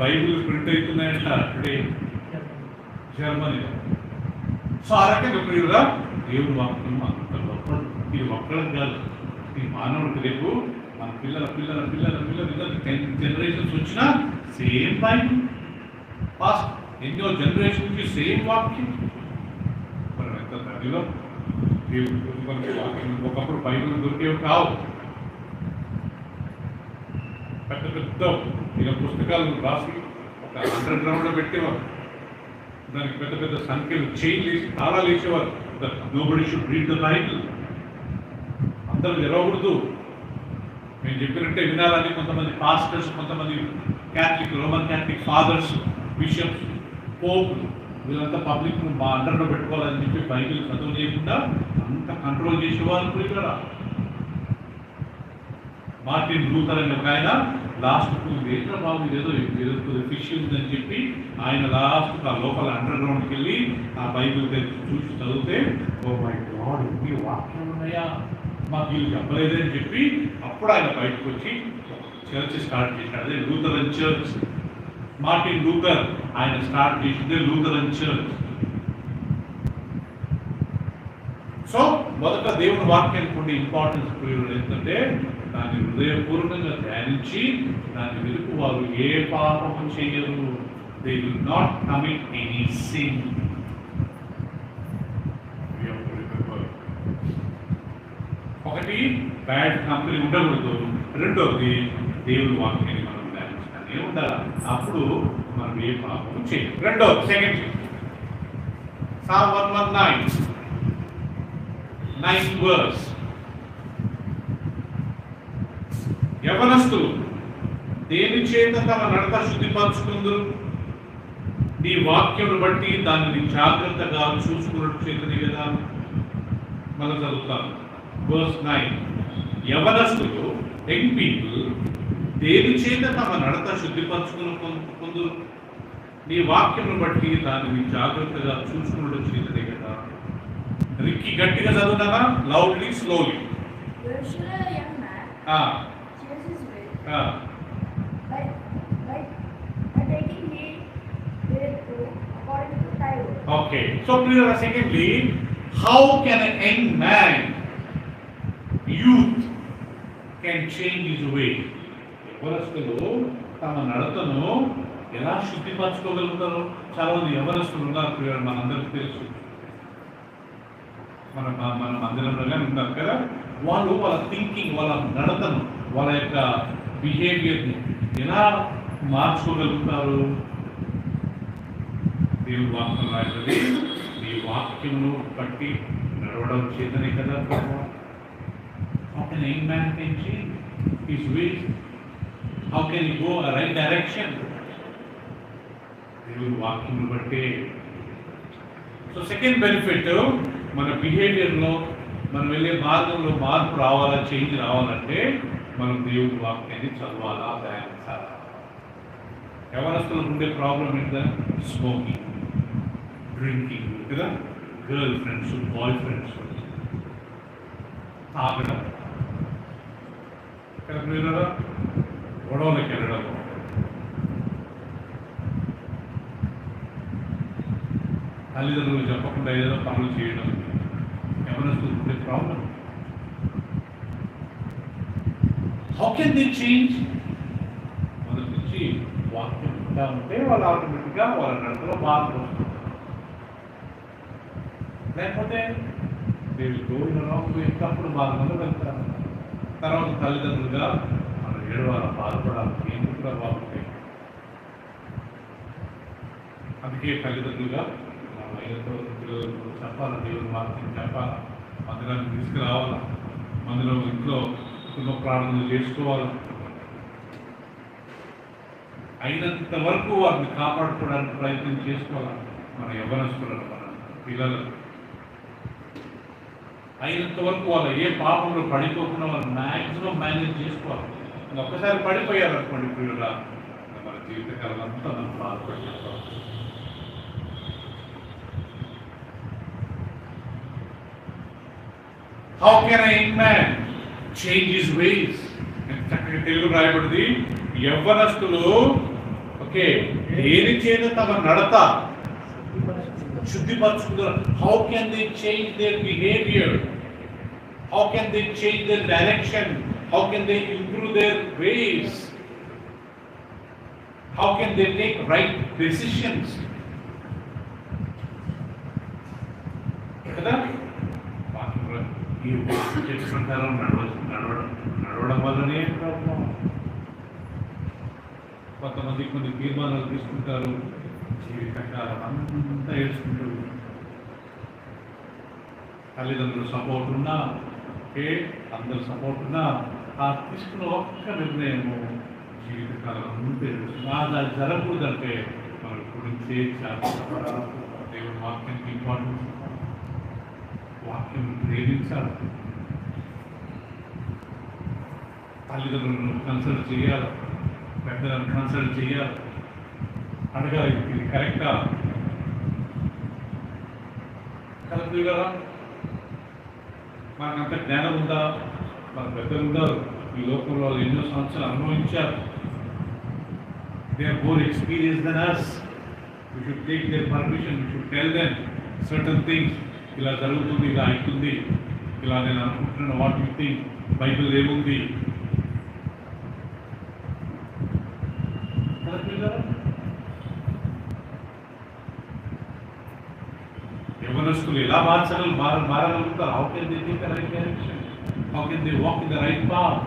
బైబిల్ ప్రింట్ అవుతున్నాయంట టుడే జర్మనీలో. సో ఆ రకంగా ప్రియులుగా దేవుడు వాక్యం అంత గొప్ప. ఇది ఒక్కరికి కాదు, ఈ మానవుడికి రేపు మన పిల్లల పిల్లల పిల్లల పిల్లల 10 generations వచ్చినా సేమ్ బైబిల్. పాస్ట్ ఎన్నో జనరేషన్కి సేమ్ వాక్యం. మనం ఎంత తల్లిలో దేవుడి వాక్యం. ఒకప్పుడు బైబిల్ దొరికేవి కావు, పెద్ద పెద్ద పుస్తకాలను రాసి ఒక అండర్ గ్రౌండ్లో పెట్టేవారు. దానికి పెద్ద పెద్ద సంఖ్యలు చైన్ వేసి తాళాలు వేసేవారు. Nobody should read the Bible. అందరూ తెరవకూడదు, మేము చెప్పినట్టే వినాలని కొంతమంది పాస్టర్స్, కొంతమంది Catholic, Roman Catholic fathers, bishops, pope వీళ్ళంతా పబ్లిక్ మా అండర్లో పెట్టుకోవాలని చెప్పి బైబిల్ చదువు చేయకుండా అంత కంట్రోల్ చేసేవాళ్ళు కూడా. మార్టిన్ లూథర్ అనే ఒక ఆయన లాస్ట్కు ఏంటో బాబు ఏదో ఫిష్ ఉందని చెప్పి ఆయన లాస్ట్ ఆ లోపల అండర్ గ్రౌండ్కి వెళ్ళి ఆ బైబిల్ చూసి చదివితే ఓ మై గాడ్ ఇన్ని వాక్యాలు ఉన్నాయా, మాకు వీళ్ళు చెప్పలేదని చెప్పి అప్పుడు ఆయన బయటకు వచ్చి చర్చ్ స్టార్ట్ చేశాడు. అదే లూథరన్ చర్చ్. మార్టిన్ లూథర్ ఆయన స్టార్ట్ చేసిందే లూథరన్ చర్చ్. సో మొదట దేవుని వాక్యానికి ఉండే ఇంపార్టెన్స్ ఏంటంటే దాన్ని హృదయపూర్వకంగా ధ్యానించి దాన్ని వెలుపు వారు ఏ పాపము చేయరు. They will not commit any sin. ఒకటి బ్యాడ్ కంపెనీ ఉండకూడదు, రెండోది దేవుని వాక్యాన్ని మనం ధ్యానించాలి ఉండాలి. అప్పుడు మనం ఏ పాపము చేయరు. రెండోది సెకండ్ Psalm 119 9th verse. యవనస్తులు దేని చేత తమ నడత శుద్ధిపరచుకుందరు? నీ వాక్యం బట్టి దానిని జాగ్రత్తగా చూసుకున్నట్టు చేతనే కదా. మనం చదువుతాం verse 9. యవనస్తులు యంగ్ పీపుల్ దేని చేత తమ నడత శుద్ధిపరచుకుని పొందురు. నీ వాక్యం బట్టి దానిని జాగ్రత్తగా చూసుకున్నట్టు చేతనే కదా. రిక్కి గట్టిగా చదువుతావా? Loudly slowly. Where should a young man choose his way? By taking heed thereto according to thy word. Okay. So, secondly, how can a young man, youth, can change his way? యవనస్తులు తమ నడతను ఎలా శుద్ధిపరచుకోగలుగుతారు? చాలా మంది యవనస్తులు ఉన్నారు ప్రియులారా, మనందరికీ తెలుసు. మన మందిరంలోనే ఉన్నారు కదా. వాళ్ళు వాళ్ళ థింకింగ్, వాళ్ళ నడతను, వాళ్ళ యొక్క బిహేవియర్ని ఎలా మార్చుకోగలుగుతారు? దేవుని వాక్యం రాయబడి నీ వాక్యమును బట్టి నడవడం చేతనే కదా. How can a young man can change his ways? How can he go a right direction? దేవుని వాక్యమును బట్టి. సో సెకండ్ బెనిఫిట్, మన బిహేవియర్లో మనం వెళ్ళే మార్గంలో మార్పు రావాలా, చేంజ్ రావాలంటే మనం దేవుని వాక్యాన్ని చదవాలా, ధ్యానించాలా. యవనస్తులకు ఉండే ప్రాబ్లం ఏంటంటే స్మోకింగ్, డ్రింకింగ్ కదా, గర్ల్ ఫ్రెండ్స్, బాయ్ ఫ్రెండ్స్, తాగడం, కదా, గొడవలకు వెళ్ళడం, తల్లిదండ్రులు చెప్పకుండా ఏదో పనులు చేయడం, యవనస్తులకు ఉండే problem. How can they change? మొదటి నుంచి వాక్యం ఉంటా ఉంటే వాళ్ళు ఆటోమేటిక్గా వాళ్ళ నడతలో మార్పు వస్తుంది. లేకపోతే ఎక్కప్పుడు మార్గంలో వెళ్తారు. తర్వాత తల్లిదండ్రులుగా మనం ఏడవాల, బాధపడాలి, ఎందుకు కూడా బాగుంటాయి. అందుకే తల్లిదండ్రులుగా మనం ఐదుతో పిల్లలకు చెప్పాలి, దేవుని వాక్యం చెప్పాలి, మందిరాన్ని తీసుకురావాలా, మందిలో ఇంట్లో కుటుంబ ప్రార్థనలు చేసుకోవాలి. అయినంత వరకు వారిని కాపాడుకోవడానికి ప్రయత్నం చేసుకోవాలి. మన యవ్వనస్తులను, మన పిల్లలను అయినంత వరకు వాళ్ళు ఏ పాపంలో పడిపోకుండా వాళ్ళు మ్యాక్సిమం మేనేజ్ చేసుకోవాలి. ఒక్కసారి పడిపోయారు అనుకోండి ప్రియులా, మన జీవితకాలం అంతా మనం బాధపడిపోతాం. How can a young man change his ways? చక్కగా తెలుగు రాయబడింది, యవ్వనస్తులు ఓకే దేని చేత తమ నడత శుద్ధిపరచుకుంటారు. How can they change their behavior? How can they change their direction? How can they improve their ways? How can they take right decisions? కదా ఈ ప్రకారం నడవడం వల్లనే ప్రాబ్లం. కొంతమంది కొన్ని తీర్మానాలు తీసుకుంటారు, జీవితకాలం అంతా ఏడ్చుకుంటారు. తల్లిదండ్రులు సపోర్ట్ ఉన్నా, అందరు సపోర్ట్ ఉన్నా, ఆ తీసుకున్న ఒక్క నిర్ణయము జీవితకాలం అంతా ఏడుస్తుంది. అది జరగకూడదంటే మన గురించి చాలా దేవుని వాక్యానికి ఇంపార్టెన్స్, వాక్యం ప్రేమించాలి, తల్లిదండ్రులను కన్సల్ట్ చేయాలి, పెద్దలను కన్సల్ట్ చేయాలి, అడగాలి ఇది కరెక్టా కరెక్ట్ కదా. మనకంత జ్ఞానం ఉందా? మన పెద్దలు ఉన్నారు, ఈ లోకంలో ఎన్నో సంవత్సరాలు అనుభవించారు. They are more experience than us. We should take their permission, we should tell them certain things. ఇలా జరుగుతుంది, ఇలా అవుతుంది, ఇలా నేను అనుకుంటున్నాను, వాట్ యు థింక్, బైబిల్ ఏముంది. యవనస్తులు ఎలా మారగలుగుతారు? How can they take the right direction? How can they walk in the right path?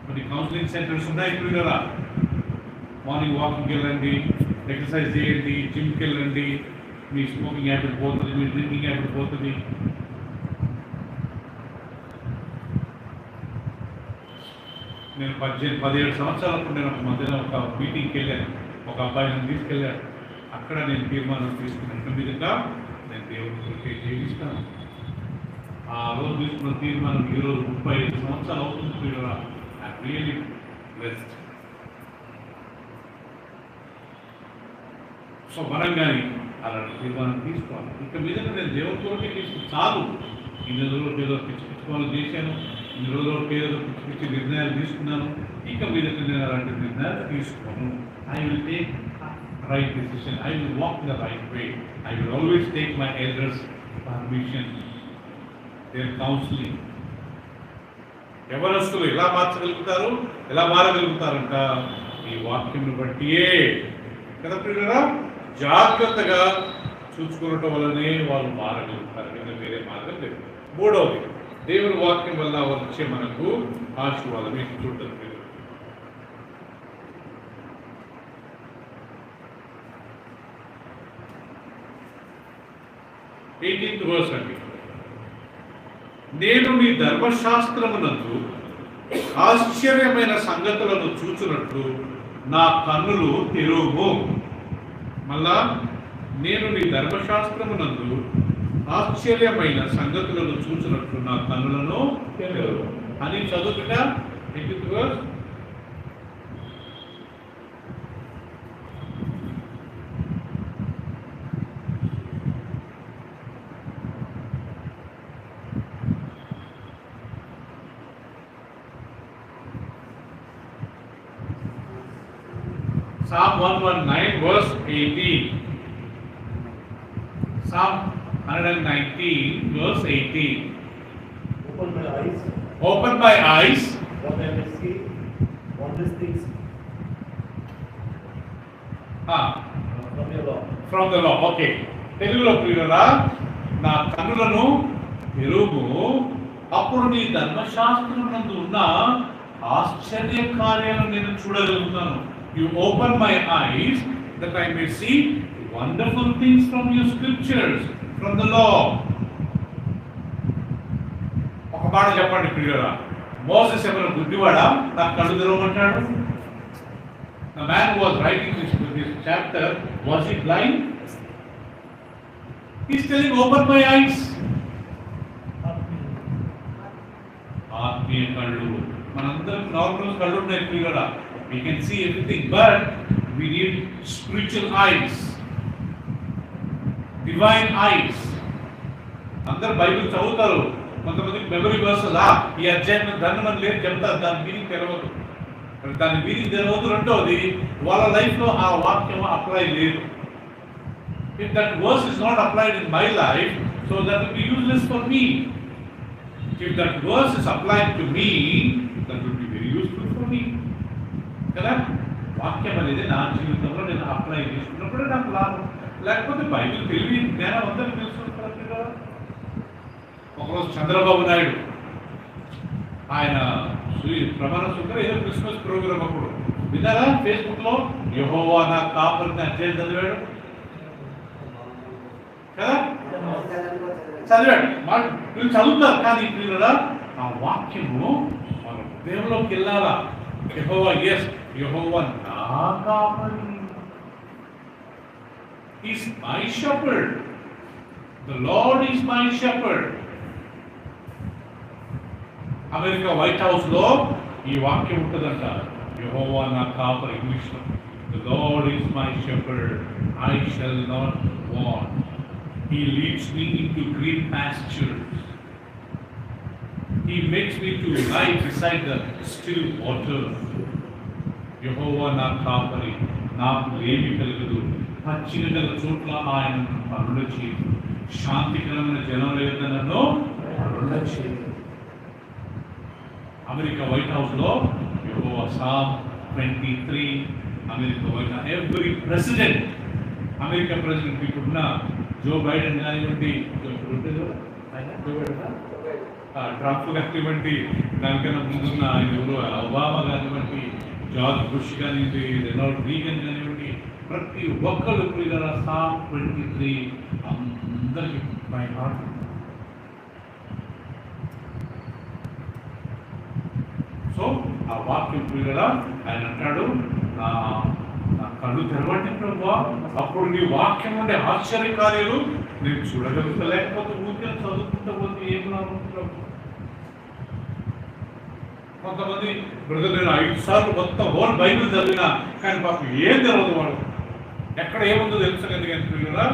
కొన్ని కౌన్సిలింగ్ సెంటర్స్ ఉన్నాయి ఇప్పుడు కదా. మార్నింగ్ వాకింగ్కి వెళ్ళండి, ఎక్సర్సైజ్ చేయండి, జిమ్కి వెళ్ళండి, మీ స్మోకింగ్ హ్యాబిట్ పోతుంది, మీ డ్రింకింగ్ హ్యాబిట్ పోతుంది. నేను 17 సంవత్సరాలకు నేను ఒక మధ్యన ఒక మీటింగ్కి వెళ్ళాను. ఒక అబ్బాయి నన్ను తీసుకెళ్ళాడు. అక్కడ నేను తీర్మానం తీసుకున్న మీదుగా నేను దేవుడి కొరకే జీవిస్తాను. ఆ రోజు తీసుకున్న తీర్మానం ఈరోజు 35 సంవత్సరాలు అవుతుంది. ప్రియులారా, ఐఎమ్ రియల్లీ బ్లెస్డ్. సో మనం కానీ అలాంటి తీర్మానం తీసుకోవాలి. ఇక మీద నేను దేవుడి కొరకే తీసుకుని చాలు. ఇన్ని రోజులు ఏదో పిచ్చి పిచ్చి పనులు చేశాను, ఇన్ని రోజులు ఏదో పిచ్చి పిచ్చి నిర్ణయాలు తీసుకున్నాను. ఇక మీద నేను అలాంటి నిర్ణయాలు తీసుకోను. I will take right decision. I will walk the right way. I will always take my elders' permission, their counseling. ఎవరస్తులు ఎలా మార్చగలుగుతారు, ఎలా మారగలుగుతారంట ఈ వాక్యం బట్టియే కదా ప్రియులారా. జాగ్రత్తగా చూసుకునటం వల్లనే వాళ్ళు మారగలుగుతారు, కదా వేరే మార్గం లేదు. మూడవది, దేవుని వాక్యం వల్ల వచ్చే మనకు ఆశీర్వాదం. మీకు చూడండి, 18th verse అండి. నేను నీ ధర్మశాస్త్రమునందు ఆశ్చర్యమైన సంగతులను చూచునట్లు నా కన్నులు తెరువు. మళ్ళా, నేను నీ ధర్మశాస్త్రమునందు ఆశ్చర్యమైన సంగతులను చూచునట్లు నా కన్నులను తెరువు అని చదువుట. 18th verse. Psalm 119 verse 18. Psalm 119 verse 18. Open my eyes, Open my eyes that I may see wondrous things from your law. from the law. Okay. తెలుగులో ప్రియులారా, నా కన్నులను తెరువు, అప్పుడు నీ ధర్మశాస్త్రమునందు ఉన్న ఆశ్చర్య కార్యాలను నేను చూడగలుగుతాను. You open my eyes that I may see wonderful things from your scriptures, from the law. ఒక మాట చెప్పండి ప్రియులారా, మోసెస్ ఎవరు గుడ్డివాడా? నా కళ్ళు తెరవమంటాడు. The man who was writing this chapter, was he blind? He's telling, open my eyes. ఆత్మీయ కళ్ళు. మనందరం నార్మల్ కళ్ళు ఉన్నాయి ప్రియులారా. We can see everything, but we need spiritual eyes, divine eyes. అందరు బైబిల్ చదువుతారు, కొంతమంది మెమరీ వర్సెస్ ఈ అధ్యాయం దాన్ని మనం లేదు చెప్తారు, దాని మీనింగ్ తెలవదు. దాని మీనింగ్ తెలవదు. రెండవది, వాళ్ళ లైఫ్లో ఆ వాక్యం అప్లై లేదు. If that verse is not applied in my life, so that will be useless for me. If that verse is applied to me, that will be very useful for me. కదా, వాక్యం అనేది నా జీవితంలో నేను apply చేసుకున్నప్పుడే నాకు లాభం. లేకపోతే Bible తెలివి జ్ఞానం అందరికీ తెలుసుకుంటారు కదా. ఒకరోజు చంద్రబాబు నాయుడు ఆయన ప్రమాణ స్వీకారం ఏదో క్రిస్మస్ ప్రోగ్రామ్ అప్పుడు విన్నారా? ఫేస్బుక్ లో యెహోవా నా కాపరిని అధ్యాయం చదివాడు కదా, చదివాడు. వీళ్ళు చదువుతారు, కానీ పిల్లల ఆ వాక్యము మన హృదయంలోకి వెళ్ళాలా. యెహోవా, yes, యెహోవా నా కాపరి. He's my shepherd. The Lord is my shepherd. America white house లో ఈ వాక్యం ఉంటుందంట, యెహోవా నా కాపరి. ఇంగ్లీష్ లో, The Lord is my shepherd, I shall not want. He leads me into green pastures. He makes me to lie beside the still waters. యెహోవా నా కాపరి, నాకు ఏమి కలగదు. పచ్చిక గల చోట్ల ఆయన అరుణ చేయదు. శాంతికరమైన జనముల యొద్ద నన్ను అరుణ చేయదు. అమెరికా వైట్ హౌస్ లో యెహోవా. Psalm 23. America white house, every president, America president ఇప్పుడున్న జో బైడెన్ కానివ్వండి, ట్రంప్ కానివ్వండి, దానికన్నా ముందున్న ఆయన ఎవరు ఒబామా కానివ్వండి, జార్జ్ బుష్ కానివ్వండి, రెనాల్డ్ రీగన్ కానివ్వండి, ప్రతి ఒక్కరు ప్రియులారా Psalm 23 అందరికి బై హార్ట్. సో ఆ వాక్యం ప్రియులారా ఆయన అంటాడు, నా కళ్ళు తెరవండి ప్రభువా, అప్పుడు నీ వాక్యం ఉండే ఆశ్చర్య కార్యాలు నేను చూడగలుగుతా, లేకపోతే ఊరికే చదువుకుంటా పోతే ఏం లాభం ప్రభు. కొంతమంది బ్రదర్ నేను 5 సార్లు మొత్తం హోల్ బైబిల్ చదివినా కానీ పాపం ఏం తెలియదు వాడు, ఎక్కడ ఏముందో తెలుసు కదా కదా.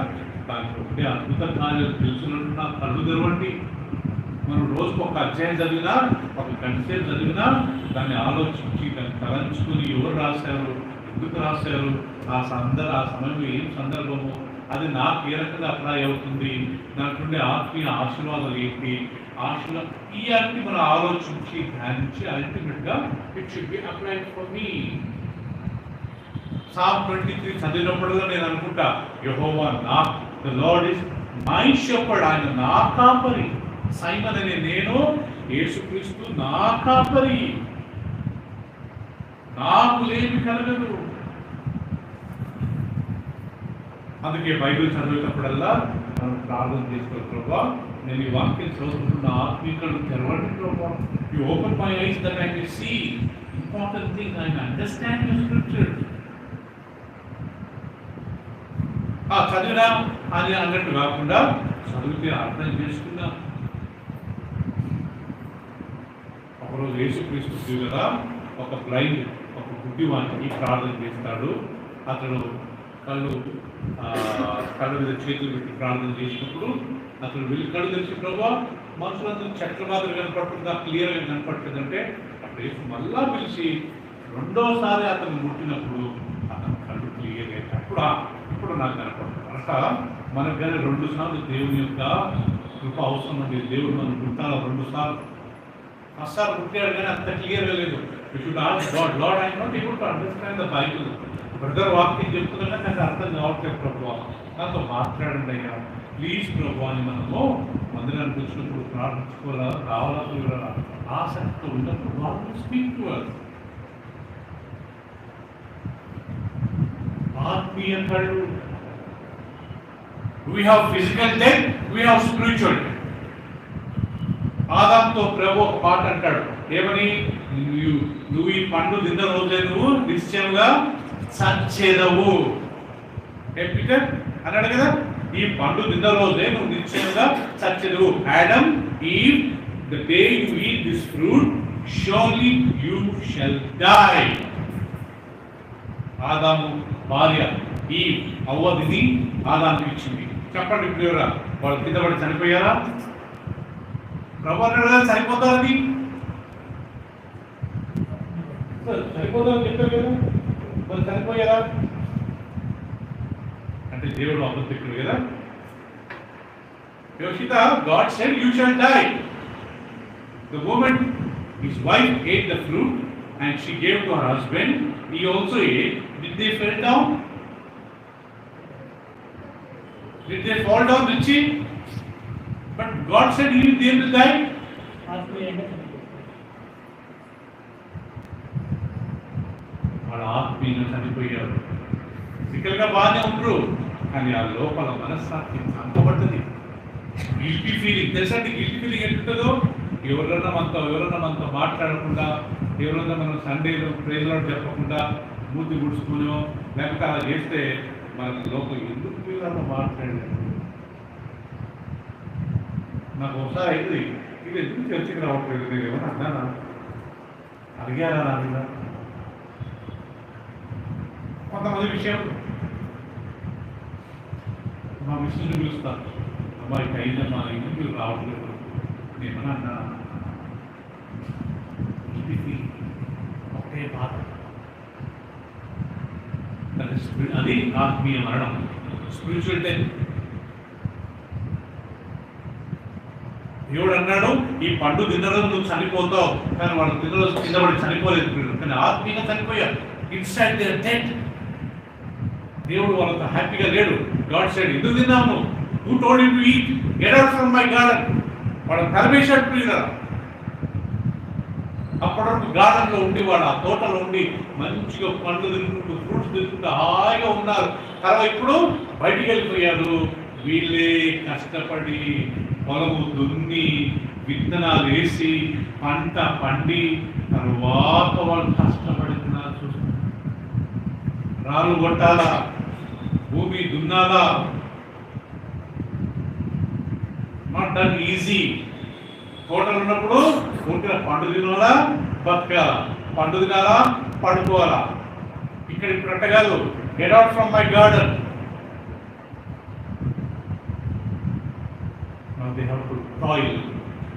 దాంట్లో ఉండే అద్భుత కార్యాలు తెలుసున్నట్టు నా కళ్ళు తెరవండి. మనం రోజుకు ఒక అధ్యాయం చదివినా, ఒక గంటసేపు చదివినా దాన్ని ఆలోచించి దాన్ని తలంచుకుని ఎవరు రాశారు, ఎందుకు రాశారు, ఆ సమయంలో ఏం సందర్భము, అది నాకు ఏ రకంగా అప్లై అవుతుంది, దాంట్లో ఆత్మీయ ఆశీర్వాదాలు ఏంటి, ఇవన్నీ మనం ఆలోచించి ధ్యానించి అల్టిమేట్గా it should be applied for me. Psalm 23 చదివినప్పుడల్లా నేను అనుకుంటా, యెహోవా నా the lord is my shepherd, ఆయన నా కాపరి. సైమన్ అనే నేను, యేసుక్రీస్తు నా కాపరి, నాకు లేమి కలగదు. అందుకే బైబిల్ చదివేటప్పుడల్లా మనం ప్రార్థన చేసుకోవాలి, ప్రభా నేను ఈ వాక్యం చదువుతున్న ఆత్మీయులను తెరవండి ప్రభా. You open my eyes that I can see important thing, I understand your scripture. చదివినా అని అన్నట్టు కాకుండా చదివితే అర్థం చేసుకున్నా. ఒకరోజు యేసుక్రీస్తు కదా ఒక బ్లైండ్, ఒక గుడ్డివానికి ప్రార్థన చేస్తాడు. అతడు కళ్ళ మీద చేతులు పెట్టి ప్రార్థన చేసినప్పుడు అతను వెళ్ళి కళ్ళు తెలిసి ప్రభా మనుషులందరూ చెట్ల మాదిరి కనపడుతుందా, క్లియర్గా కనపడుతుందంటే అప్పుడు యేసు మళ్ళా పిలిచి రెండోసారి అతను ముట్టినప్పుడు అతను కళ్ళు క్లియర్ అయితే ఇప్పుడు నాకు కనపడుతుంది. అట్లా మనకు కానీ 2 సార్లు దేవుని యొక్క కృప అవసరం ఉంది. దేవుడు మనం గుర్తాల 2 సార్లు, ఫస్ట్ గుర్తాడు కానీ అంత క్లియర్గా లేదు. You should ask God, lord I not able to understand the Bible. Brother వాక్యం చెప్తున్నా నాకు అర్థం కావట్లేదు ప్రభు, నాతో మాట్లాడండి అయ్యా ప్లీజ్ ప్రభు అని మనము మందిరానికి వచ్చినప్పుడు ప్రార్థించుకోవాలా, రావాలా, చూడాలా, ఆసక్తి ఉన్నప్పుడు వాళ్ళు స్పీక్ టు us. ఆత్మీయ కళ్ళు. We have physical death, we have spiritual death. ఆదాంతో ప్రభు ఒక మాట అంటాడు, ఏమని, నువ్వు ఈ పండు తిన్న రోజే నువ్వు నిశ్చయంగా చచ్చేదవు పీటర్ అన్నాడు కదా. ఈ పండు తిన్న రోజే నువ్వు నిశ్చయంగా చచ్చేదవు. Adam, Eve, the day you eat this fruit surely you shall die. ఆదాము భార్య ఈవ్ అవ్వదిని ఆదాముకి ఇచ్చింది. చెప్పండి ప్రియురా, వాళ్ళు కింద పడి చనిపోయారా? ప్రభు చనిపోతారని చనిపోతారని చెప్పారు కదా, వాళ్ళు చనిపోయారా అంటే దేవుడు అబద్ధికుడు కదా. యోషిత, God said you shall die. The moment his wife ate the fruit and she gave to her husband, he also ate. Did they fall down? Did they fall down, Richie? But God said they will die. వాళ్ళ ఆత్మీయులు చనిపోయారు. ఫిజికల్గా బాగానే ఉంటారు కానీ ఆ లోపల మనస్సాక్షి చంపబడ్డది. గిల్టీ ఫీలింగ్ తెలుసండి. గిల్టీ ఫీలింగ్ ఎట్టుంటుందో, ఎవరన్నా మనతో మాట్లాడకుండా, ఎవరన్నా మనం సండేలో ప్రేజ్లో చెప్పకుండా మూర్తి గుడుచుకునో లేకపోతే అలా చేస్తే మన లోపల ఎందుకు వీళ్ళతో మాట్లాడలేదు. నాకు ఒకసారి అయింది, ఇది ఎందుకు చర్చకి రావట్లేదు, నేను ఏమన్నా అన్నానా, అడిగారా నా మీద. కొంతమంది విషయం మా మిషన్ని పిలుస్తాను, అమ్మాయి అయిందమ్మా ఎందుకు రావట్లేదు, నేమన్నా అన్నా. ఇది ఒకటే బాధ, అది ఆత్మీయ మరణం, స్పిరిచువల్ డెత్. దేవుడు అన్నాడు, ఈ పండు తిన్నరోజు నువ్వు చనిపోతావు, కానీ వాళ్ళు తిన్నరోజు కింద పడి చనిపోలేదు, కానీ ఆత్మీయంగా చనిపోయారు. Inside their death. దేవుడు వాళ్ళతో హ్యాపీగా లేడు. గాడ్ సైడ్ ఎందుకు తిన్నాము, who told you to eat, get out from my garden. వాళ్ళని తరిమేశాడు ప్రియులారా. అప్పటి వరకు గార్డెన్లో ఉండి వాడు ఆ తోటలో ఉండి మంచిగా పండ్లు తింటుంటూ ఫ్రూట్స్ తింటుంటూ హాయిగా ఉన్నారు. తర్వాత ఇప్పుడు బయటికి వెళ్ళిపోయారు. వీళ్ళే కష్టపడి పొలము దున్ని విత్తనాలు వేసి పంట పండి తర్వాత వాళ్ళు కష్టపడుతున్నారు. రాళ్ళు కొట్టాలా, భూమి దున్నాలా. Not done easy. తోటలు ఉన్నప్పుడు పూర్తిగా పండు తినాలా, బతకాలా, పండు తినాలా, పడుకోవాలా. ఇక్కడ ఇప్పుడు అట్ట కాదు. Get out from my garden. They have to toil,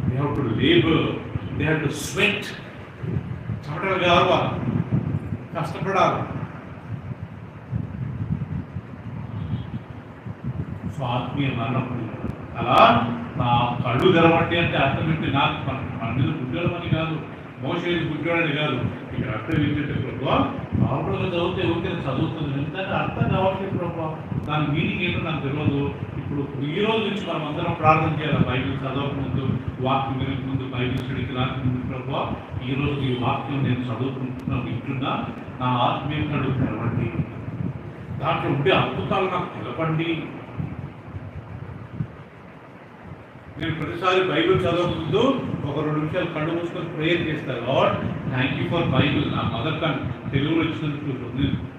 they have to labor, they have to sweat. చెమటలు కావాలి, కష్టపడాలి. సో ఆత్మీయ మరణం అలా నా కళ్ళు తెరవంటి అంటే అర్థం ఏంటి? నాకు మన మీద గుడ్డోడమని కాదు, మోసే గుడ్డోడని కాదు. ఇక్కడ అర్థం ఏంటంటే ప్రభావ నార్మల్గా చదివితే ఊరికే చదువుతుంది, ఎందుకంటే అర్థం కావట్లేదు ప్రభావ. దాని మీనింగ్ ఏంటో నాకు తెలియదు. ఇప్పుడు ఈ రోజు నుంచి మనం అందరం ప్రార్థన చేయాలి. బైబిల్ చదవక ముందు, వాక్యం వినక ముందు, బైబిల్ స్టడీకి రాకముందు ప్రభావ ఈ రోజు ఈ వాక్యం నేను చదువుకుంటున్నా, వింటున్నా, నా ఆత్మీయ కళ్ళు తెరవండి, దాంట్లో ఉండే అద్భుతాలు నాకు తెలపండి. నేను ప్రతిసారి బైబిల్ చదవకముందు ఒక 2 నిమిషాలు కళ్ళు మూసుకొని ప్రేయర్ చేస్తాను. Lord thank you for Bible. నా మదర్ టంగ్ తెలుగులో ఇచ్చినందుకు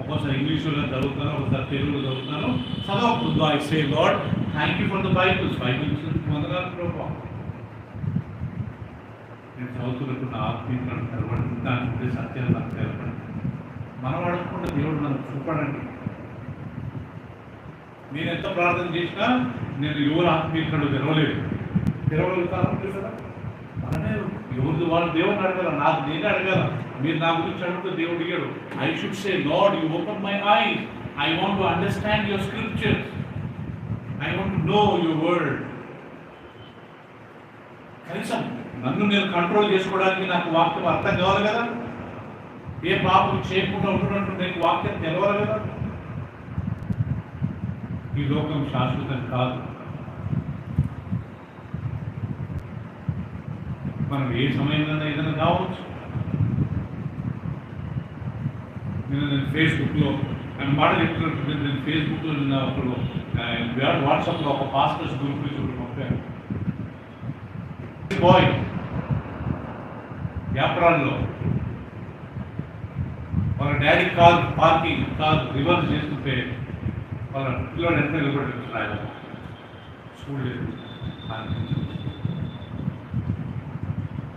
ఒక్కోసారి ఇంగ్లీష్లో చదువుతాను, ఒకసారి తెలుగులో చదువుతాను. చదవకముందు I say Lord thank you for the Bible. Bible ఇచ్చినందుకు వందనాలు ప్రభావం. నేను చదువుతున్నట్టు నా ఆత్మీయ తెరవండి, దానికి ఉండే సత్యాలు నాకు తెలపండి. మనం అడగకుండా దేవుడు నన్ను చూపడండి. నేను ఎంత ప్రార్థన చేసినా నేను ఎవరు ఆత్మీయతలు తెరవగలుగుతాను కదా. మనమే ఎవరిది వాళ్ళు దేవుడిని అడగాల, నాకు నేనే అడగాల. మీరు నా గురించి అడిగితే దేవుడు అడిగాడు. I should say lord you open my ice, I want to understand your scriptures, I want to know your word. కనీసం నన్ను నేను కంట్రోల్ చేసుకోవడానికి నాకు వాక్యం అర్థం కావాలి కదా. ఏ పాపం చేయకుండా ఉంటున్నట్టు నీకు వాక్యం తెలవాలి కదా. ఈ లోకం శాశ్వతం కాదు. మనం ఏ సమయంలో ఏదైనా కావచ్చు. నేను ఫేస్బుక్లో మాట చెప్తున్నట్టు నేను ఫేస్బుక్లో ఒకరు వాట్సాప్లో ఒక పాస్టర్స్ గ్రూప్ నుంచి పంపాను. బాయ్ వ్యాపారాల్లో వాళ్ళ డాడీ కార్ రివర్స్ చేస్తుంటే వాళ్ళ పిల్లలు ఎంత నిలబడి స్కూల్ లేదు.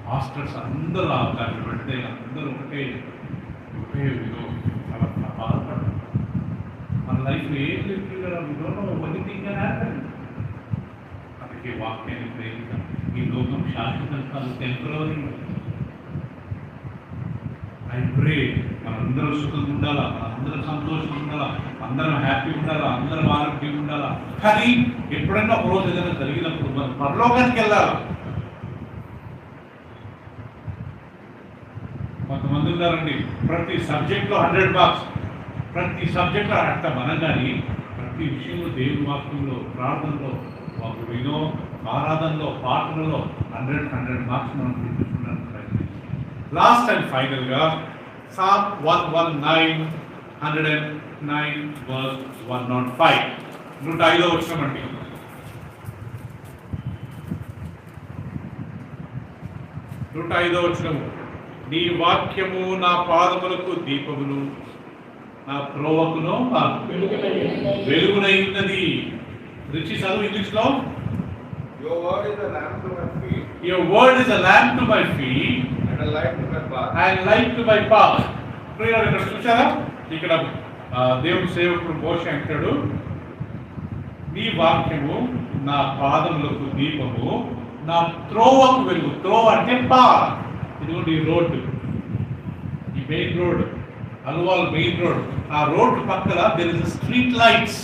మాస్టర్స్ అందరూ దాన్ని పెడితే అందరూ ఒకటే చాలా బాధపడ్డారు. మన లైఫ్లో ఏం చెప్తున్నారో అందుకే వాక్యాన్ని ప్రేమిస్తాం. ఈ లోకం శాశ్వతం కాదు, టెంపరరీ. ఐ ప్రే మనందరూ సుఖంగా ఉండాలా, మనందరం సంతోషంగా ఉండాలా, అందరం హ్యాపీగా ఉండాలా, అందరం ఆరోగ్యంగా ఉండాలా. కానీ ఎప్పుడైనా ఒక రోజు ఏదైనా జరిగినప్పుడు మనం పరలోకానికి వెళ్ళాలా. కొంతమంది ఉన్నారండి ప్రతి సబ్జెక్ట్లో 100 మార్క్స్, ప్రతి సబ్జెక్ట్లో అంత మనం కానీ ప్రతి విషయంలో దేవుని వాక్యంలో, ప్రార్థనలో, వినో ఆరాధనలో, పాటలలో 100 మార్క్స్ మనం చూపిస్తున్నాం. లాస్ట్ అండ్ ఫైనల్గా Psalm 119, 109 verse 105. 105 వచ్చినామండి. వచ్చినము. నీ వాక్యము నా పాదములకు దీపమును, నా త్రోవకును వెలుగునై ఉన్నది. రిచి చదువు ఇంగ్లీష్లో. Your word is a lamp to my feet. Your word is a lamp to my feet And a light to my path. and light to my path. ప్రియులారా ఇక్కడ చూసారా, ఇక్కడ దేవుని సేవకుడు మోషే అంటాడు, నీ వాక్యము నా పాదములకు దీపము, నా త్రోవకు వెలుగు. త్రోవ అంటే పాత్. ఇదిగోండి ఈ రోడ్డు, ఈ main road, Alwal main road. ఆ రోడ్డు పక్కన దెర్ ఇస్ స్ట్రీట్ లైట్స్.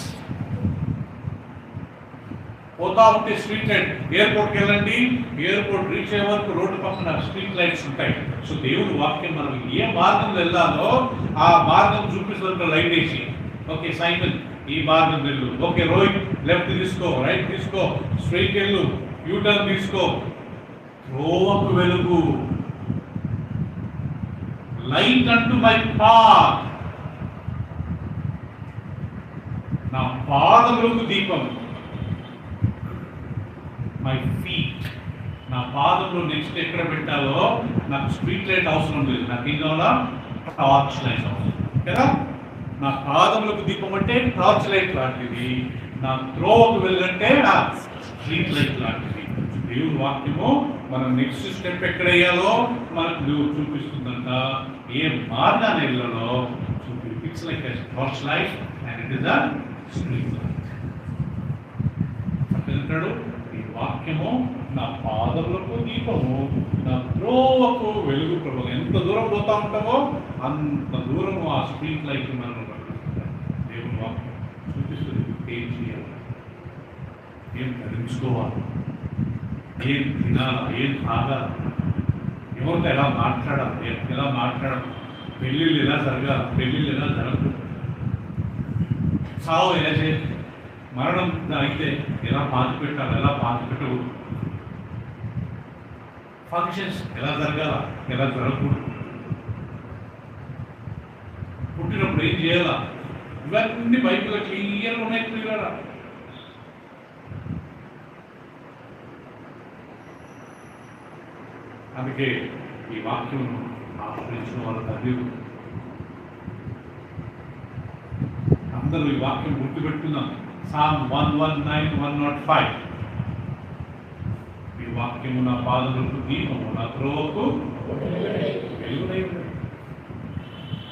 పోతా ఉంటే స్ట్రీట్ లైట్. ఎయిర్పోర్ట్కి వెళ్ళండి, ఎయిర్పోర్ట్ రీచ్ అయ్యే వరకు రోడ్డు పక్కన స్ట్రీట్ లైట్స్ ఉంటాయి. సో దేవుని వాక్యం మనం ఏ మార్గంలో వెళ్ళాలో ఆ మార్గం చూపిస్తున్న లైట్ వేసి, ఓకే సైమన్ ఈ మార్గం వెళ్ళు, ఓకే రోహిత్ లెఫ్ట్ తీసుకో, రైట్ తీసుకో, స్ట్రైట్ వెళ్ళు, యూటర్న్ తీసుకో. త్రోవకు వెలుగు, లైట్ అంటూ మై పాత్, నా పాదములకు దీపం. మై ఫీట్, నా పాదంలో నెక్స్ట్ ఎక్కడ పెట్టాలో నాకు స్ట్రీట్ లైట్ అవసరం లేదు. నాకు ఏం కావాలా? టార్చ్ లైట్ అవసరం కదా. నా పాదములకు దీపం అంటే టార్చ్ లైట్ లాంటిది, నా త్రోవకు వెలుగంటే నా స్ట్రీట్ లైట్ లాంటిది. దేవుని వాక్యము మనం నెక్స్ట్ స్టెప్ ఎక్కడ వేయాలో మనకు దేవుడు చూపిస్తుందంట. ఏ మార్గాన్ని వెళ్ళాలో చూపి. It's like a torch light and it is a street light. అంటాడు, ఈ వాక్యము నా పాదములకు దీపము, నా త్రోవకు వెలుగు. ప్రభు ఎంత దూరం పోతా ఉంటామో అంత దూరం ఆ స్ట్రీట్ లైట్ మనం దేవుని వాక్యం చూపిస్తుంది. ఏం చేయాలి, ఏం ధరించుకోవాలి, ఏం తినాలా, ఏం తాగాలి, ఎవరితో ఎలా మాట్లాడాలి, ఎలా మాట్లాడాలి, పెళ్ళిళ్ళు ఎలా జరగాలి, పెళ్ళిళ్ళు ఎలా జరగదు, సావు ఎలా చేయాలి, మరణం అయితే ఎలా పాతి పెట్టాలి, ఎలా పాతి పెట్టకూడదు, ఫంక్షన్స్ ఎలా జరగాల, ఎలా జరగకూడదు, పుట్టినప్పుడు ఏం చేయాలా, ఇవన్నీ బైబిల్లో క్లియర్గా ఉన్నాయి. క్లియర్గా అందుకే ఈ వాక్యం ఆశ్రయించిన వాళ్ళ తల్లి అందరూ ఈ వాక్యం గుర్తుపెట్టుకుందాం. Psalm 119, 105. ఈ వాక్యము నా పాదములకు దీపము, నా త్రోవకు వెలుగునై ఉన్నది.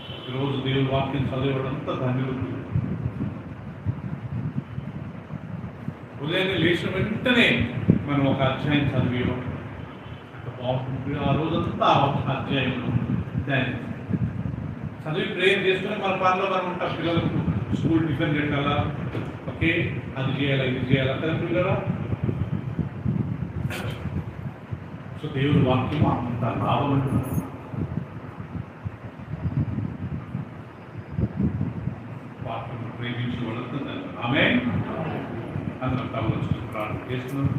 ప్రతిరోజు దేవుని వాక్యం చదివేవాడంతా ధన్యులు. ఉదయాన్నే లేచిన వెంటనే మనం ఒక అధ్యాయం చదివేవాం. ఆ రోజంతా ఒక అధ్యాయం దాన్ని చదివి ప్రేయర్ చేసుకుని మన పనిలో మనం ఉంటాం. పిల్లలకు స్కూల్ టిఫిన్ పెట్టాలా, ఓకే అది చేయాలా, ఇది చేయాలా కదా పిల్లరా. సో దేవుని వాక్యం అంత లాభం అంటున్నారు. వాక్యం ప్రేమించి వడుతుంది. ఆమేన్. అందరం తలవంచుకుని ప్రార్థన చేస్తున్నారు.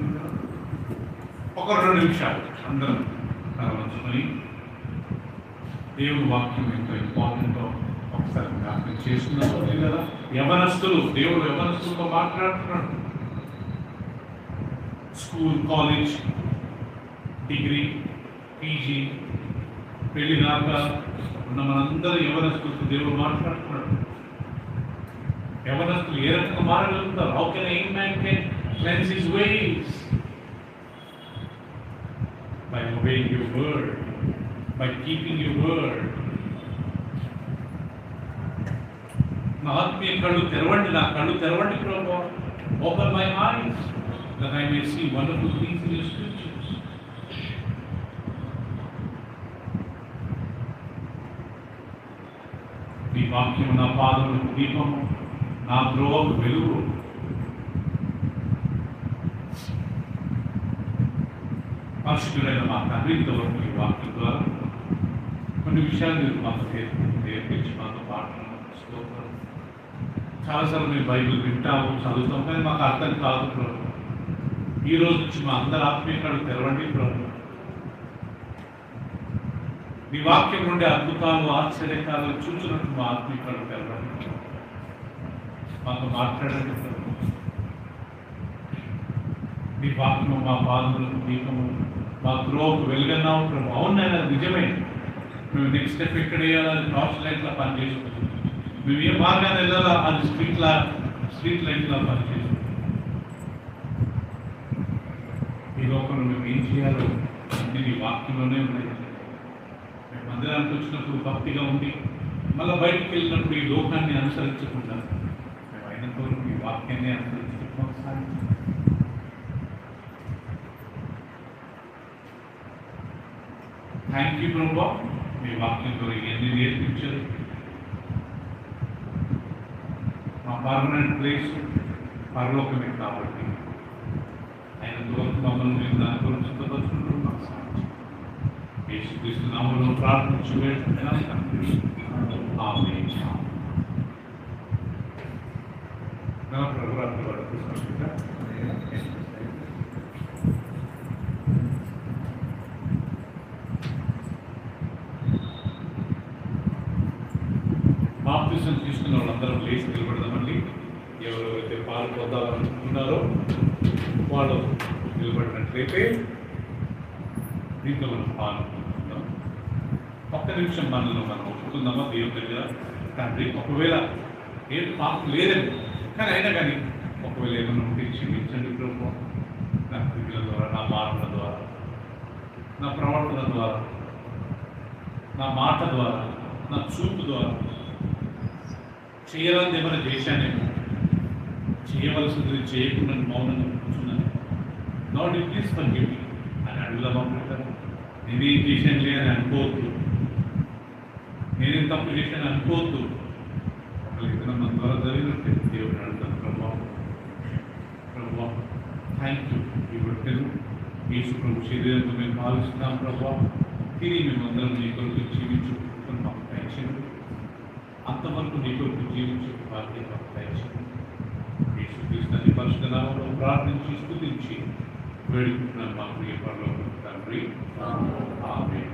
ఒక 2 నిమిషాలు అందరం తలవంచుకొని దేవుని వాక్యం ఎంతో ఇంపార్టెంటో ఒకసారి జ్ఞాపకం చేస్తున్నారు కదా. యవనస్తులు, దేవుడు యవనస్తులతో మాట్లాడుతున్నాడు. స్కూల్, కాలేజ్, డిగ్రీ, పీజీ, పెళ్లి కాక ఉన్న మనందరూ యవనస్తులతో దేవుడు మాట్లాడుతున్నాడు. యవనస్తులు ఏ రకంగా మారగలుగుతారు? How can a man can cleanse his ways? By obeying your word, by keeping your word. నా ఆత్మీయ కళ్ళు తెరవండి, నా కళ్ళు తెరవండి ప్రభువా. Open my eyes that I may see wonderful things in your scriptures. ఈ వాక్యం నా పాదములకు దీపము, నా త్రోవకు వెలుగు. పరిశుద్ధుడైన మా తండ్రితో ఈ వాక్యం ద్వారా కొన్ని విషయాలు మీరు మాకు నేర్పించి మాతో మాట్లాడుతున్నారు. చాలాసార్లు మేము బైబిల్ వింటాము, చదువుతాం, కానీ మాకు అర్థం కాదు ప్రభు. ఈ రోజు నుంచి మా అందరి ఆత్మీయ కళ్ళు తెరవండి ప్రభు. మీ వాక్యం నుండి అద్భుతాలు, ఆశ్చర్యకాలు చూసినట్టు మా ఆత్మీయ కళ్ళు తెరవండి. మాతో మాట్లాడండి ప్రభు. మీ వాక్యము మా పాదములకు దీపము, మా త్రోవకు వెలుగన్నావు ప్రభు. అవునైనా నిజమే. మేము నెక్స్ట్ స్టెప్ ఎక్కడ వేయాలని టార్చ్ లైట్లా పనిచేసుకుంటాం. మేము ఏ మార్గాన్ని వెళ్ళాలా అది స్ట్రీట్ లైట్లా పనిచేసుకుంటాం. ఈ లోకంలో మేము ఏం చేయాలో అన్ని ఈ వాక్యంలోనే ఉన్నాయి. మేము మందిరానికి వచ్చినప్పుడు భక్తిగా ఉంది, మళ్ళీ బయటికి వెళ్ళినప్పుడు ఈ లోకాన్ని అనుసరించకుండా మేము అయినంత వరకు ఈ వాక్యాన్ని అనుసరించుకుంటాం. థ్యాంక్ యూ ప్రభా. మీ వాక్యంతో ఎన్ని నేర్పించారు. మా పర్మనెంట్ ప్లేస్ పరలోకమే కాబట్టి ఆయన దూరం మమ్మల్ని మేము దాని గురించి సిద్ధపరుచుకుంటున్నాం. యేసుక్రీస్తు నామములో ప్రార్థించి వేడుకుంటున్నాం తండ్రి. ఆమేన్. నా ప్రభు అర్థం బాప్తిజం తీసుకున్న వాళ్ళందరం లేచి నిలబడదామండి. ఎవరెవరైతే పాలు పొందాలనుకుంటున్నారో వాళ్ళు నిలబడినట్లయితే దీంట్లో మనం పాలు పొందుకుందాం. ఒక్క నిమిషం మనలో మనం ఒప్పుకుందామా దేవుని దగ్గర. తండ్రి ఒకవేళ ఏం పాపం లేదని కానీ అయినా కానీ ఒకవేళ ఏమైనా ఉంటే క్షమించండి ప్రభు. నా క్రియల ద్వారా, నా మాటల ద్వారా, నా ప్రవర్తన ద్వారా, నా మాట ద్వారా, నా చూపు ద్వారా చేయాలని ఏమైనా చేశానేమో, చేయవలసింది చేయకుండా మౌనంగా కూర్చున్నాను. నాట్ ప్లీజ్ ఫర్గివ్ మీ అని అడుగుదామా పెట్టాను. నేనేం చేశానులే అని అనుకోవద్దు, నేనేం తప్పు చేశాను అనుకోవద్దు. ఒకళ్ళు ఇతర మన ద్వారా జరిగినట్టే దేవుడు అడుగుతాను. ప్రభావ థ్యాంక్ యూ. ఈ రొట్టెను యేసు ప్రభు శరీరంతో మేము భావిస్తున్నాం ప్రభావ. తిరిగి మేమందరం నీ కొరకు జీవించుకుంటున్నాం మాకు దయచేయండి. అంతవరకు నీ కొరకు జీవించే బాధ్యత మాకు దయచేయండి. యేసు క్రీస్తు పరిశుద్ధ నామములో ప్రార్థించి స్తుతించి వేడుకుంటున్నాను మా ప్రియ పరలోకపు తండ్రి. ఆమేన్.